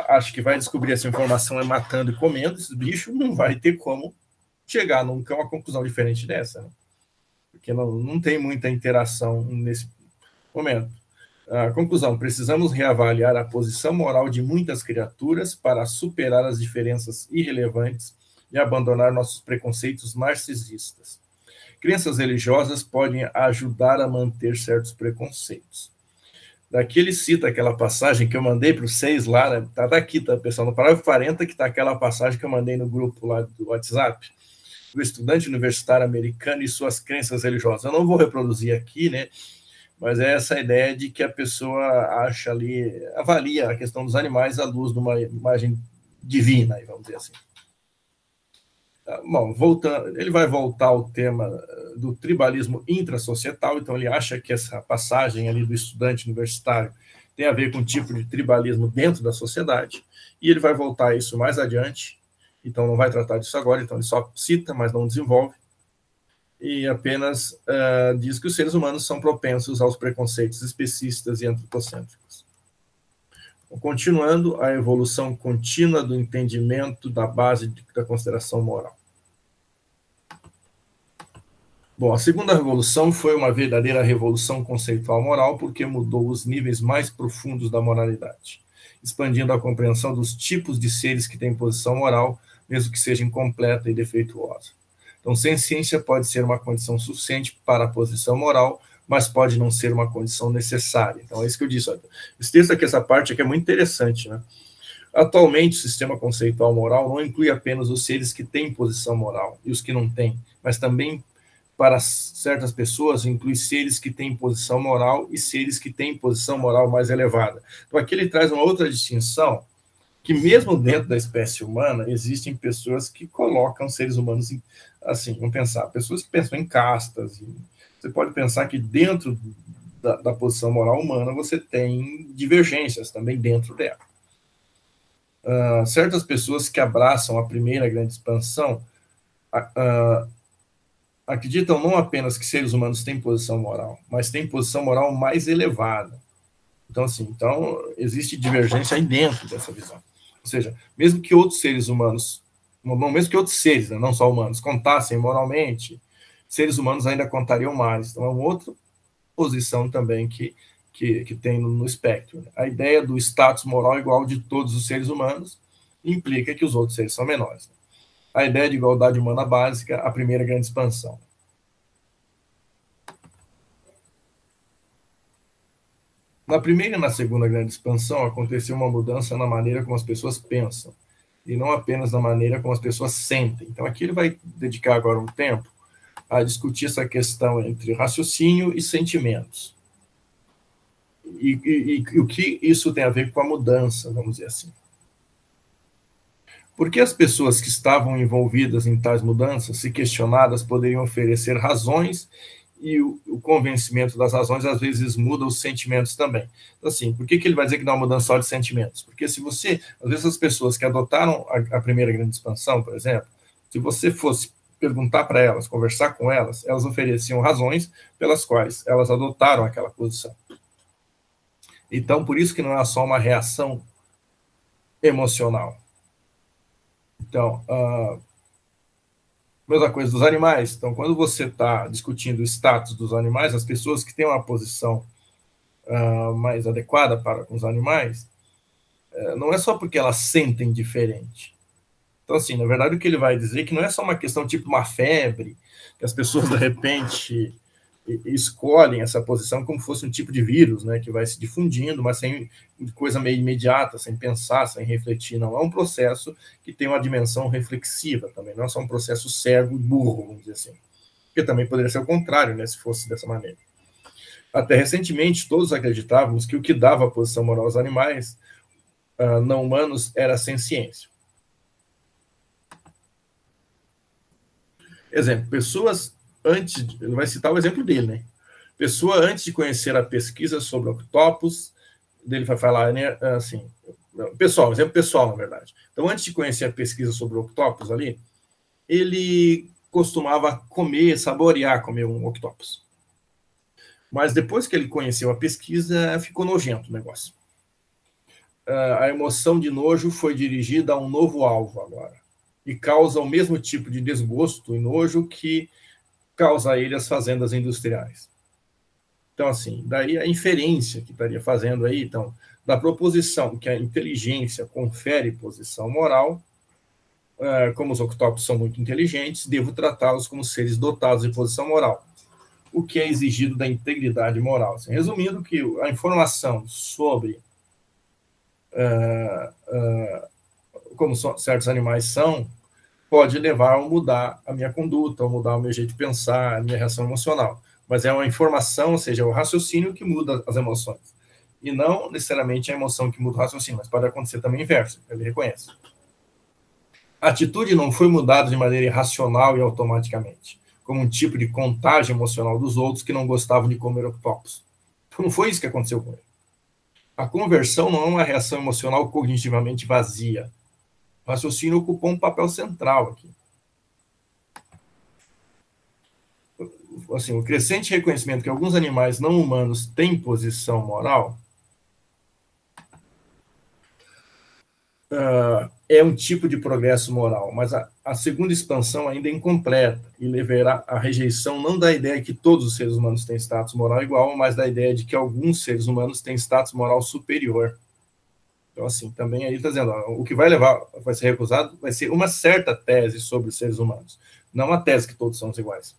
acha que vai descobrir essa informação é matando e comendo esses bichos, não vai ter como chegar nunca a uma conclusão diferente dessa. Né? Porque não tem muita interação nesse momento. A conclusão, precisamos reavaliar a posição moral de muitas criaturas para superar as diferenças irrelevantes e abandonar nossos preconceitos narcisistas. Crenças religiosas podem ajudar a manter certos preconceitos. Daqui ele cita aquela passagem que eu mandei para vocês lá, né? Tá daqui, tá, pessoal? No parágrafo 40, que está aquela passagem que eu mandei no grupo lá do WhatsApp, do estudante universitário americano e suas crenças religiosas. Eu não vou reproduzir aqui, né? Mas é essa ideia de que a pessoa acha ali, avalia a questão dos animais à luz de uma imagem divina, vamos dizer assim. Bom, ele vai voltar ao tema do tribalismo intrasocietal, então ele acha que essa passagem ali do estudante universitário tem a ver com um tipo de tribalismo dentro da sociedade, e ele vai voltar a isso mais adiante, então não vai tratar disso agora, então ele só cita, mas não desenvolve, e apenas diz que os seres humanos são propensos aos preconceitos especistas e antropocêntricos. Continuando, a evolução contínua do entendimento da base da consideração moral. Bom, a segunda revolução foi uma verdadeira revolução conceitual moral, porque mudou os níveis mais profundos da moralidade, expandindo a compreensão dos tipos de seres que têm posição moral, mesmo que seja incompleta e defeituosa. Então, ciência pode ser uma condição suficiente para a posição moral, mas pode não ser uma condição necessária. Então, é isso que eu disse. Olha, esse texto aqui, essa parte aqui é muito interessante, né? Atualmente, o sistema conceitual moral não inclui apenas os seres que têm posição moral e os que não têm, mas também, para certas pessoas, inclui seres que têm posição moral e seres que têm posição moral mais elevada. Então, aqui ele traz uma outra distinção, que mesmo dentro da espécie humana, existem pessoas que colocam seres humanos, assim, vamos pensar, pessoas que pensam em castas. Você pode pensar que dentro da posição moral humana você tem divergências também dentro dela. Certas pessoas que abraçam a primeira grande expansão acreditam não apenas que seres humanos têm posição moral, mas têm posição moral mais elevada. Então, assim, existe divergência aí dentro dessa visão. Ou seja, mesmo que outros seres humanos, mesmo que outros seres, né, não só humanos, contassem moralmente, seres humanos ainda contariam mais. Então, é uma outra posição também que tem no espectro. A ideia do status moral igual de todos os seres humanos implica que os outros seres são menores. A ideia de igualdade humana básica, a primeira grande expansão. Na primeira e na segunda grande expansão, aconteceu uma mudança na maneira como as pessoas pensam, e não apenas na maneira como as pessoas sentem. Então, aqui ele vai dedicar agora um tempo a discutir essa questão entre raciocínio e sentimentos. E o que isso tem a ver com a mudança, vamos dizer assim. Porque as pessoas que estavam envolvidas em tais mudanças, se questionadas, poderiam oferecer razões e o convencimento das razões, às vezes, muda os sentimentos também. Então, assim, por que ele vai dizer que dá uma mudança só de sentimentos? Porque se você, às vezes, as pessoas que adotaram a primeira grande expansão, por exemplo, se você fosse perguntar para elas, conversar com elas, elas ofereciam razões pelas quais elas adotaram aquela posição. Então, por isso que não é só uma reação emocional. Então, mesma coisa dos animais. Então, quando você está discutindo o status dos animais, as pessoas que têm uma posição mais adequada para os animais, não é só porque elas sentem diferente. Então, assim, na verdade, o que ele vai dizer é que não é só uma questão tipo uma febre, que as pessoas, de repente, escolhem essa posição como fosse um tipo de vírus, né, que vai se difundindo, mas sem coisa meio imediata, sem pensar, sem refletir. Não, é um processo que tem uma dimensão reflexiva também, não é só um processo cego e burro, vamos dizer assim. Porque também poderia ser o contrário, né, se fosse dessa maneira. Até recentemente, todos acreditávamos que o que dava a posição moral aos animais não humanos era a ciência. Exemplo, pessoas antes, ele vai citar o exemplo dele, né? Pessoa antes de conhecer a pesquisa sobre octopus, dele vai falar, né, assim, pessoal, exemplo pessoal, na verdade. Então, antes de conhecer a pesquisa sobre octopus ali, ele costumava comer, saborear, comer um octopus. Mas depois que ele conheceu a pesquisa, ficou nojento o negócio. A emoção de nojo foi dirigida a um novo alvo agora. E causa o mesmo tipo de desgosto e nojo que causa a ele as fazendas industriais. Então, assim, daí a inferência que estaria fazendo aí, então, da proposição que a inteligência confere posição moral, como os octópus são muito inteligentes, devo tratá-los como seres dotados de posição moral, o que é exigido da integridade moral. Assim, resumindo, que a informação sobre como certos animais são, pode levar a mudar a minha conduta, a mudar o meu jeito de pensar, a minha reação emocional. Mas é uma informação, ou seja, é o raciocínio que muda as emoções. E não necessariamente a emoção que muda o raciocínio, mas pode acontecer também o inverso, ele reconhece. A atitude não foi mudada de maneira irracional e automaticamente, como um tipo de contágio emocional dos outros que não gostavam de comer octopus. Então, não foi isso que aconteceu com ele. A conversão não é uma reação emocional cognitivamente vazia. O raciocínio ocupou um papel central aqui. Assim, o crescente reconhecimento que alguns animais não humanos têm posição moral é um tipo de progresso moral, mas a segunda expansão ainda é incompleta e levará à rejeição não da ideia que todos os seres humanos têm status moral igual, mas da ideia de que alguns seres humanos têm status moral superior. Então, assim, também aí está dizendo, o que vai ser recusado, vai ser uma certa tese sobre os seres humanos, não uma tese que todos são iguais.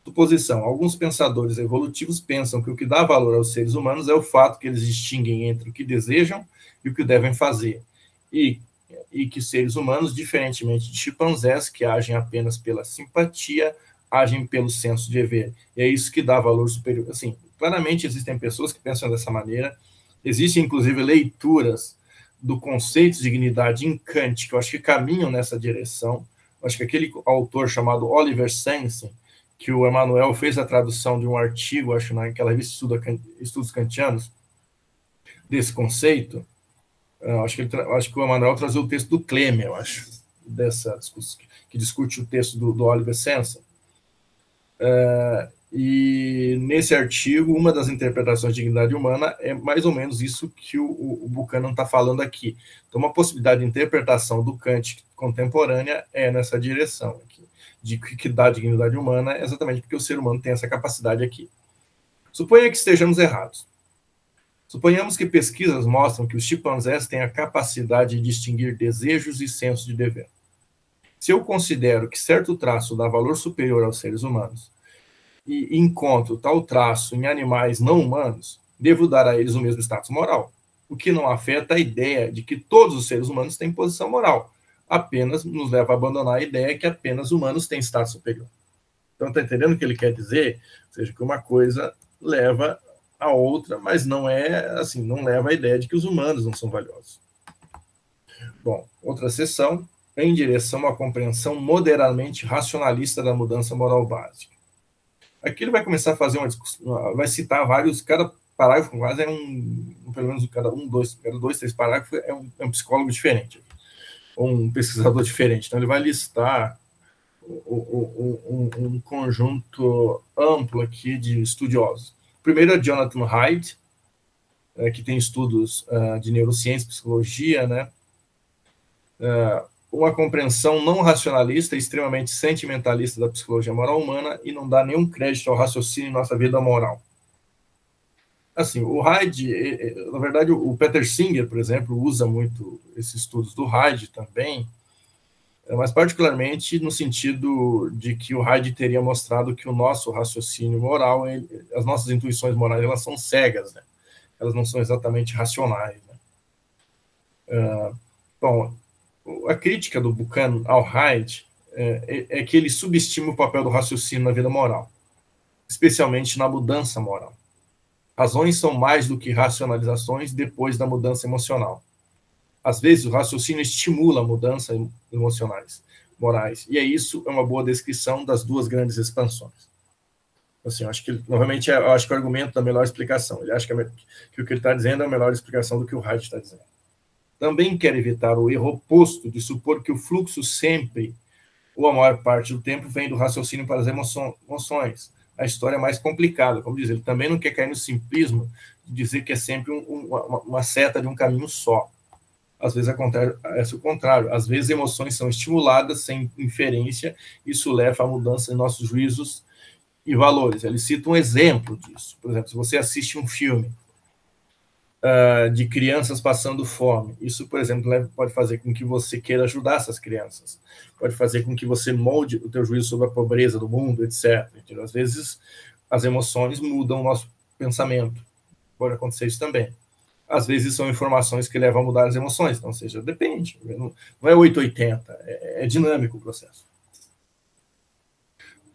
Suposição, alguns pensadores evolutivos pensam que o que dá valor aos seres humanos é o fato que eles distinguem entre o que desejam e o que devem fazer, e que seres humanos, diferentemente de chimpanzés, que agem apenas pela simpatia, agem pelo senso de dever. E é isso que dá valor superior. Assim, claramente existem pessoas que pensam dessa maneira, existem, inclusive, leituras do conceito de dignidade em Kant, que eu acho que caminham nessa direção. Eu acho que aquele autor chamado Oliver Sanson, que o Emmanuel fez a tradução de um artigo, acho, naquela revista Estudos Kantianos, desse conceito, acho que o Emmanuel trazia o texto do Clemen, eu acho, que discute o texto do Oliver Sanson. E nesse artigo, uma das interpretações de dignidade humana é mais ou menos isso que o Buchanan está falando aqui. Então, uma possibilidade de interpretação do Kant contemporânea é nessa direção aqui, de que dá dignidade humana é exatamente porque o ser humano tem essa capacidade aqui. Suponha que estejamos errados. Suponhamos que pesquisas mostram que os chimpanzés têm a capacidade de distinguir desejos e senso de dever. Se eu considero que certo traço dá valor superior aos seres humanos e encontro tal traço em animais não humanos, devo dar a eles o mesmo status moral, o que não afeta a ideia de que todos os seres humanos têm posição moral, apenas nos leva a abandonar a ideia que apenas humanos têm status superior. Então, está entendendo o que ele quer dizer? Ou seja, que uma coisa leva a outra, mas não é assim, não leva a ideia de que os humanos não são valiosos. Bom, outra seção, em direção à compreensão moderadamente racionalista da mudança moral básica. Aqui ele vai começar a fazer uma discussão, vai citar vários, cada parágrafo quase é pelo menos cada dois, três parágrafos é um psicólogo diferente, ou um pesquisador diferente. Então ele vai listar um conjunto amplo aqui de estudiosos. Primeiro é Jonathan Haidt, que tem estudos de neurociência, psicologia, né? Uma compreensão não racionalista e extremamente sentimentalista da psicologia moral humana e não dá nenhum crédito ao raciocínio em nossa vida moral. Assim, o Haidt, na verdade, o Peter Singer, por exemplo, usa muito esses estudos do Haidt também, mas particularmente no sentido de que o Haidt teria mostrado que o nosso raciocínio moral, as nossas intuições morais, elas são cegas, né? Elas não são exatamente racionais, né? Bom, a crítica do Buchanan ao Haidt é que ele subestima o papel do raciocínio na vida moral, especialmente na mudança moral. Razões são mais do que racionalizações depois da mudança emocional. Às vezes, o raciocínio estimula mudanças emocionais, morais, e isso é uma boa descrição das duas grandes expansões. Assim, eu acho que, novamente, eu acho que o argumento da melhor explicação. Ele acha que o que ele está dizendo é a melhor explicação do que o Haidt está dizendo. Também quer evitar o erro oposto de supor que o fluxo sempre, ou a maior parte do tempo, vem do raciocínio para as emoções. A história é mais complicada, como diz ele. Também não quer cair no simplismo de dizer que é sempre uma seta de um caminho só. Às vezes é o contrário. Às vezes emoções são estimuladas sem inferência, isso leva à mudança em nossos juízos e valores. Ele cita um exemplo disso. Por exemplo, se você assiste um filme de crianças passando fome, isso, por exemplo, pode fazer com que você queira ajudar essas crianças, pode fazer com que você molde o teu juízo sobre a pobreza do mundo, etc. Entendeu? Às vezes, as emoções mudam o nosso pensamento. Pode acontecer isso também. Às vezes, são informações que levam a mudar as emoções. Então, ou seja, depende. Não é 880, é dinâmico o processo.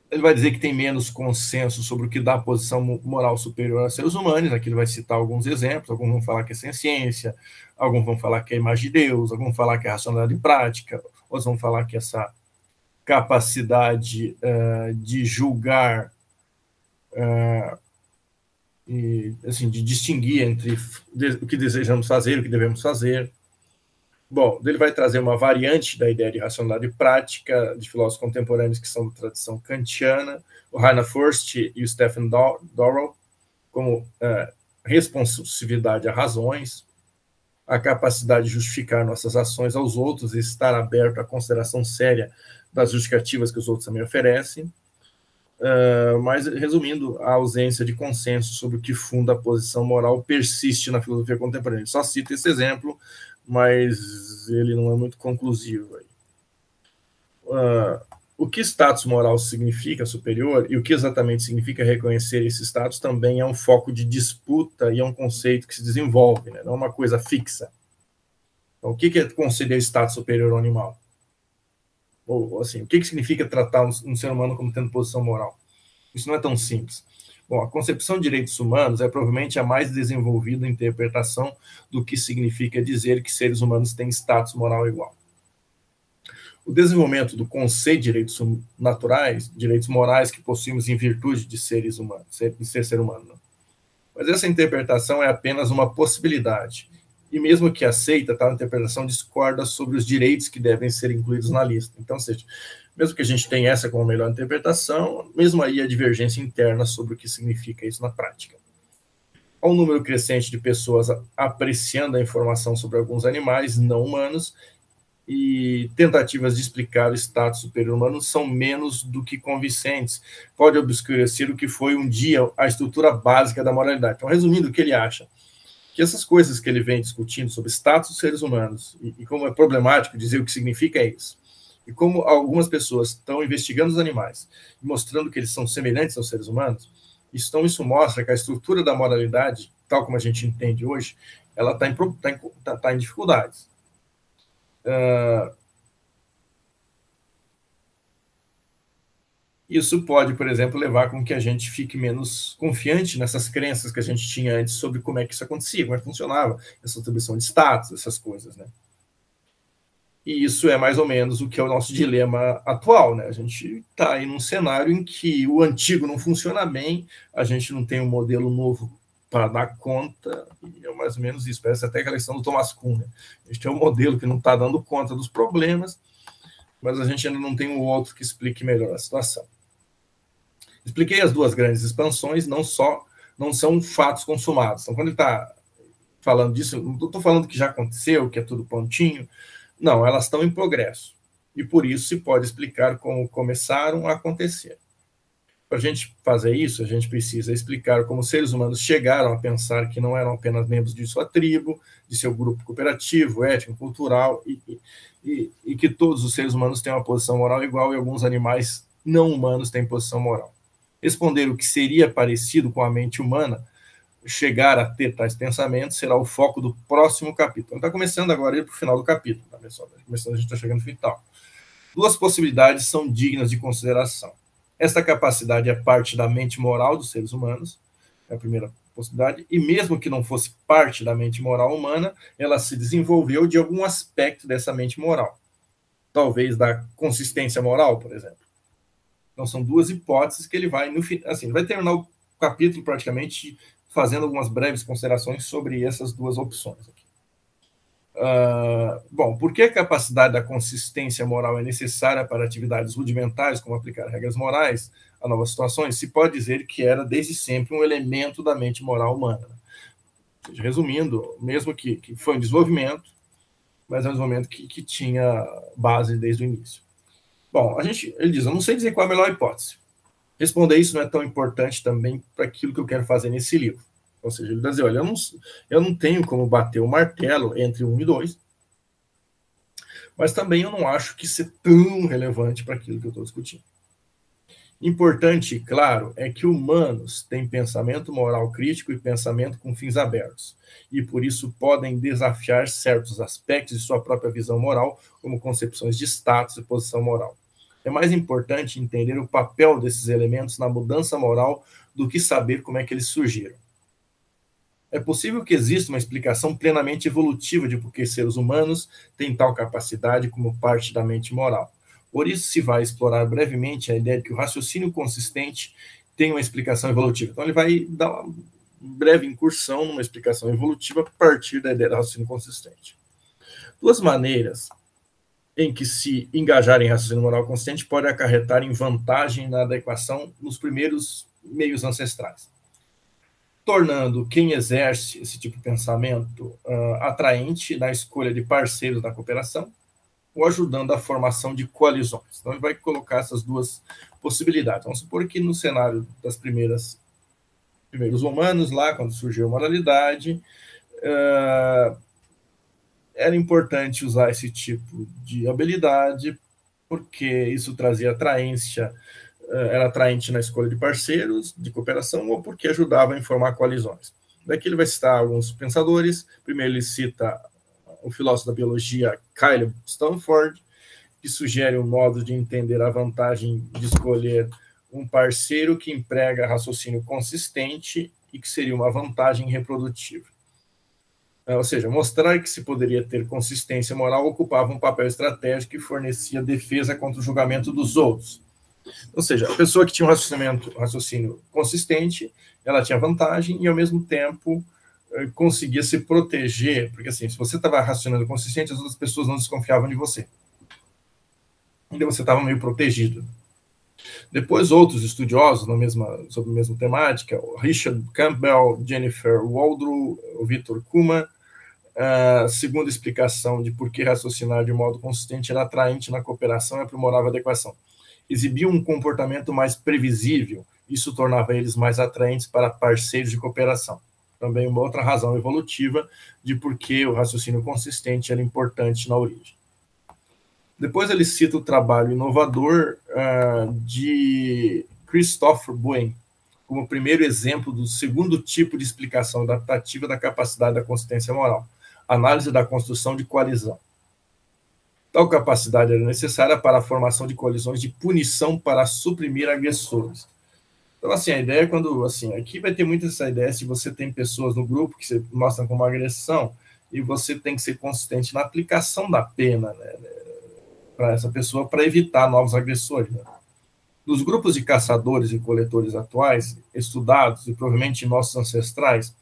Ele vai dizer que tem menos consenso sobre o que dá posição moral superior aos seres humanos. Aqui ele vai citar alguns exemplos. Alguns vão falar que é ciência, alguns vão falar que é imagem de Deus, alguns vão falar que é racionalidade prática, outros vão falar que essa capacidade de julgar e, assim, de distinguir entre o que desejamos fazer e o que devemos fazer. Bom, ele vai trazer uma variante da ideia de racionalidade prática de filósofos contemporâneos que são da tradição kantiana, o Rainer Furst e o Stephen Dorrell, como responsividade a razões, a capacidade de justificar nossas ações aos outros e estar aberto à consideração séria das justificativas que os outros também oferecem. Mas, resumindo, a ausência de consenso sobre o que funda a posição moral persiste na filosofia contemporânea. Ele só cita esse exemplo, mas ele não é muito conclusivo. O que status moral significa superior e o que exatamente significa reconhecer esse status também é um foco de disputa e é um conceito que se desenvolve, né? Não é uma coisa fixa. Então, o que é conceder status superior ao animal? Ou assim, o que significa tratar um ser humano como tendo posição moral? Isso não é tão simples. Bom, a concepção de direitos humanos é provavelmente a mais desenvolvida interpretação do que significa dizer que seres humanos têm status moral igual. O desenvolvimento do conceito de direitos naturais, direitos morais que possuímos em virtude de seres humanos, de ser humano. Mas essa interpretação é apenas uma possibilidade. E mesmo que aceita, tal interpretação discorda sobre os direitos que devem ser incluídos na lista. Então, ou seja, mesmo que a gente tenha essa como a melhor interpretação, mesmo aí a divergência interna sobre o que significa isso na prática. Há um número crescente de pessoas apreciando a informação sobre alguns animais não humanos e tentativas de explicar o status superior humano são menos do que convincentes. Pode obscurecer o que foi um dia a estrutura básica da moralidade. Então, resumindo, o que ele acha? Que essas coisas que ele vem discutindo sobre status dos seres humanos e como é problemático dizer o que significa isso, e como algumas pessoas estão investigando os animais e mostrando que eles são semelhantes aos seres humanos, isso mostra que a estrutura da moralidade, tal como a gente entende hoje, ela está em dificuldades. Isso pode, por exemplo, levar com que a gente fique menos confiante nessas crenças que a gente tinha antes sobre como é que isso acontecia, como é que funcionava, essa atribuição de status, essas coisas, né? E isso é mais ou menos o que é o nosso dilema atual, né? A gente está aí num cenário em que o antigo não funciona bem, a gente não tem um modelo novo para dar conta, e é mais ou menos isso. Parece até aquela questão do Thomas Kuhn, né? A gente tem um modelo que não está dando conta dos problemas, mas a gente ainda não tem um outro que explique melhor a situação. Expliquei as duas grandes expansões, não são fatos consumados. Então, quando ele está falando disso, não estou falando que já aconteceu, que é tudo pontinho. Não, elas estão em progresso. E por isso se pode explicar como começaram a acontecer. Para a gente fazer isso, a gente precisa explicar como os seres humanos chegaram a pensar que não eram apenas membros de sua tribo, de seu grupo cooperativo, étnico, cultural, e que todos os seres humanos têm uma posição moral igual e alguns animais não humanos têm posição moral. Responder o que seria parecido com a mente humana, chegar a ter tais pensamentos, será o foco do próximo capítulo. Está começando agora para o final do capítulo, tá, pessoal? Começando, a gente está chegando no final. Duas possibilidades são dignas de consideração. Esta capacidade é parte da mente moral dos seres humanos, é a primeira possibilidade, e mesmo que não fosse parte da mente moral humana, ela se desenvolveu de algum aspecto dessa mente moral. Talvez da consistência moral, por exemplo. Então, são duas hipóteses que ele vai, assim, vai terminar o capítulo praticamente fazendo algumas breves considerações sobre essas duas opções aqui. Bom, por que a capacidade da consistência moral é necessária para atividades rudimentares, como aplicar regras morais a novas situações? Se pode dizer que era desde sempre um elemento da mente moral humana. Ou seja, resumindo, mesmo que foi um desenvolvimento, mas é um desenvolvimento que tinha base desde o início. Bom, ele diz, eu não sei dizer qual é a melhor hipótese. Responder isso não é tão importante também para aquilo que eu quero fazer nesse livro. Ou seja, ele vai dizer, olha, eu não tenho como bater o martelo entre 1 e 2, mas também eu não acho que isso é tão relevante para aquilo que eu estou discutindo. Importante, claro, é que humanos têm pensamento moral crítico e pensamento com fins abertos, e por isso podem desafiar certos aspectos de sua própria visão moral, como concepções de status e posição moral. É mais importante entender o papel desses elementos na mudança moral do que saber como é que eles surgiram. É possível que exista uma explicação plenamente evolutiva de por que seres humanos têm tal capacidade como parte da mente moral. Por isso se vai explorar brevemente a ideia de que o raciocínio consistente tem uma explicação evolutiva. Então ele vai dar uma breve incursão numa explicação evolutiva a partir da ideia do raciocínio consistente. Duas maneiras em que se engajar em raciocínio moral consistente pode acarretar em vantagem na adequação nos primeiros meios ancestrais, tornando quem exerce esse tipo de pensamento atraente na escolha de parceiros da cooperação, ou ajudando a formação de coalizões. Então, ele vai colocar essas duas possibilidades. Vamos supor que no cenário das primeiros humanos, lá, quando surgiu a moralidade, era importante usar esse tipo de habilidade, porque isso trazia atraência, era atraente na escolha de parceiros de cooperação, ou porque ajudava a informar coalizões. Daqui ele vai citar alguns pensadores. Primeiro ele cita o filósofo da biologia Caleb Stanford, que sugere um modo de entender a vantagem de escolher um parceiro que emprega raciocínio consistente e que seria uma vantagem reprodutiva. Ou seja, mostrar que se poderia ter consistência moral ocupava um papel estratégico que fornecia defesa contra o julgamento dos outros. Ou seja, a pessoa que tinha um raciocínio consistente, ela tinha vantagem e, ao mesmo tempo, conseguia se proteger, porque assim, se você estava raciocinando consistente, as outras pessoas não desconfiavam de você. Então você estava meio protegido. Depois, outros estudiosos sobre a mesma temática, o Richard Campbell, Jennifer Waldron, o Victor Kuhlman, segunda explicação de por que raciocinar de modo consistente era atraente na cooperação e aprimorava a adequação. Exibiam um comportamento mais previsível, isso tornava eles mais atraentes para parceiros de cooperação. Também uma outra razão evolutiva de por que o raciocínio consistente era importante na origem. Depois ele cita o trabalho inovador de Christopher Buen, como primeiro exemplo do segundo tipo de explicação adaptativa da capacidade da consistência moral, análise da construção de coalizão. Tal capacidade era necessária para a formação de coalizões de punição para suprimir agressores. Então, assim, a ideia é quando, assim, aqui vai ter muito essa ideia, se você tem pessoas no grupo que você mostra como agressão, e você tem que ser consistente na aplicação da pena, né, para essa pessoa, para evitar novos agressores. Né? Dos grupos de caçadores e coletores atuais, estudados e provavelmente nossos ancestrais,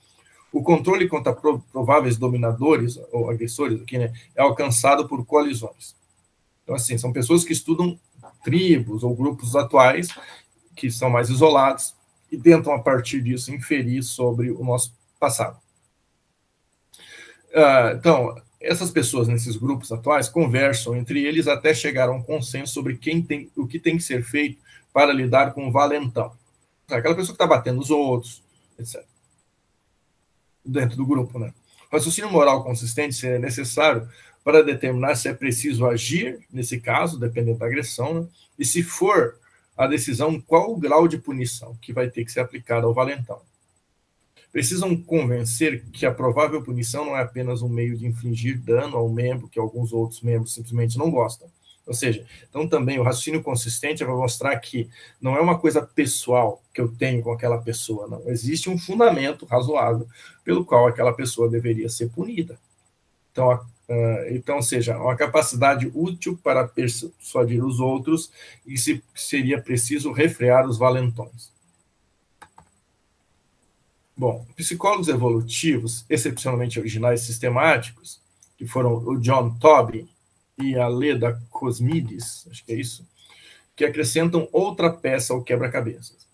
o controle contra prováveis dominadores ou agressores aqui, né, é alcançado por coalizões. Então, assim, são pessoas que estudam tribos ou grupos atuais que são mais isolados e tentam, a partir disso, inferir sobre o nosso passado. Então, essas pessoas nesses grupos atuais conversam entre eles até chegar a um consenso sobre o que tem que ser feito para lidar com o valentão. Aquela pessoa que está batendo os outros, etc. Dentro do grupo, né? O raciocínio moral consistente seria necessário para determinar se é preciso agir, nesse caso, dependendo da agressão, né? E se for a decisão, qual o grau de punição que vai ter que ser aplicado ao valentão. Precisam convencer que a provável punição não é apenas um meio de infligir dano ao membro que alguns outros membros simplesmente não gostam. Ou seja, então também o raciocínio consistente vai mostrar que não é uma coisa pessoal que eu tenho com aquela pessoa, não. Existe um fundamento razoável pelo qual aquela pessoa deveria ser punida. Então, ou seja, uma capacidade útil para persuadir os outros e se seria preciso refrear os valentões. Bom, psicólogos evolutivos, excepcionalmente originais e sistemáticos, que foram o John Tobin e a Leda Cosmides, acho que é isso, que acrescentam outra peça ao quebra-cabeças.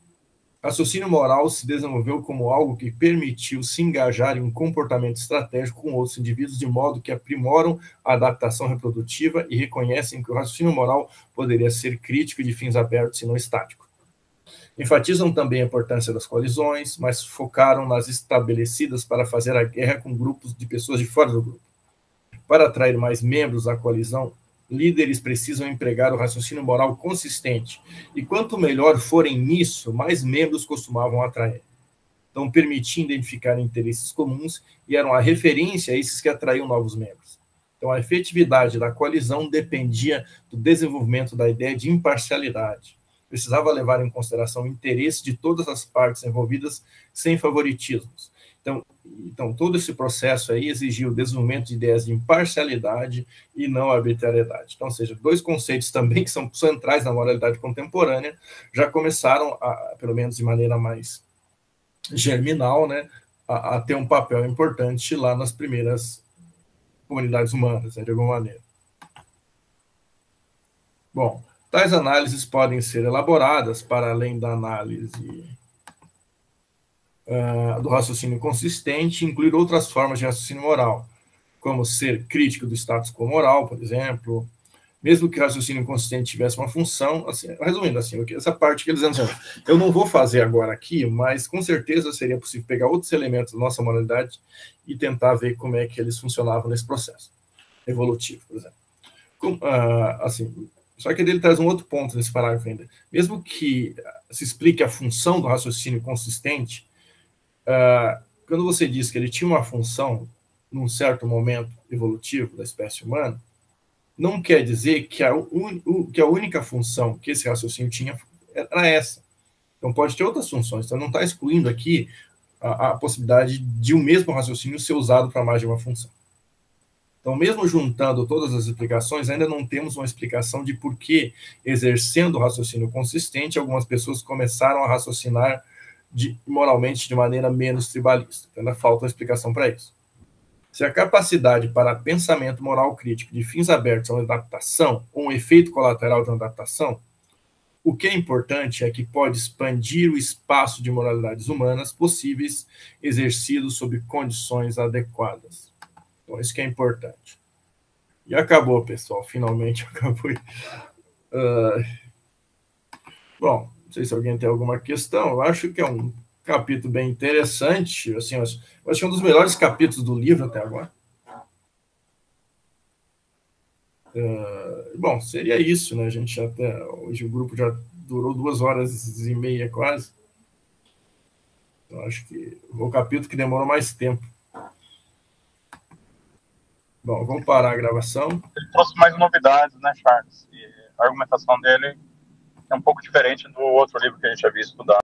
Raciocínio moral se desenvolveu como algo que permitiu se engajar em um comportamento estratégico com outros indivíduos, de modo que aprimoram a adaptação reprodutiva e reconhecem que o raciocínio moral poderia ser crítico e de fins abertos e não estático. Enfatizam também a importância das coalizões, mas focaram nas estabelecidas para fazer a guerra com grupos de pessoas de fora do grupo. Para atrair mais membros à coalizão, líderes precisam empregar o raciocínio moral consistente, e quanto melhor forem nisso, mais membros costumavam atrair. Então, permitiam identificar interesses comuns e eram a referência a esses que atraíam novos membros. Então, a efetividade da coalizão dependia do desenvolvimento da ideia de imparcialidade. Precisava levar em consideração o interesse de todas as partes envolvidas, sem favoritismos. Então, todo esse processo aí exigia o desenvolvimento de ideias de imparcialidade e não arbitrariedade. Então, ou seja, dois conceitos também que são centrais na moralidade contemporânea já começaram, pelo menos de maneira mais germinal, né, a ter um papel importante lá nas primeiras comunidades humanas, né, de alguma maneira. Bom, tais análises podem ser elaboradas para além da análise do raciocínio consistente, incluir outras formas de raciocínio moral, como ser crítico do status quo moral, por exemplo, mesmo que o raciocínio consistente tivesse uma função, assim, resumindo assim, essa parte que eles dizem assim, eu não vou fazer agora aqui, mas com certeza seria possível pegar outros elementos da nossa moralidade e tentar ver como é que eles funcionavam nesse processo evolutivo, por exemplo. Assim, só que ele traz um outro ponto nesse parágrafo ainda. Mesmo que se explique a função do raciocínio consistente, quando você diz que ele tinha uma função num certo momento evolutivo da espécie humana, não quer dizer que a única função que esse raciocínio tinha era essa. Então, pode ter outras funções. Então, não está excluindo aqui a possibilidade de o mesmo raciocínio ser usado para mais de uma função. Então, mesmo juntando todas as explicações, ainda não temos uma explicação de por que, exercendo o raciocínio consistente, algumas pessoas começaram a raciocinar moralmente de maneira menos tribalista. Então, ainda falta uma explicação para isso. Se a capacidade para pensamento moral crítico de fins abertos é uma adaptação ou um efeito colateral de uma adaptação, o que é importante é que pode expandir o espaço de moralidades humanas possíveis exercidos sob condições adequadas. Então, isso que é importante. E acabou, pessoal. Finalmente acabou. Bom, não sei se alguém tem alguma questão. Eu acho que é um capítulo bem interessante. Assim, eu acho que é um dos melhores capítulos do livro até agora. Bom, seria isso, né? A gente até hoje o grupo já durou 2h30 quase. Então, acho que o capítulo que demorou mais tempo. Bom, vamos parar a gravação. Ele trouxe mais novidades, né, Charles? E a argumentação dele é um pouco diferente do outro livro que a gente havia estudado.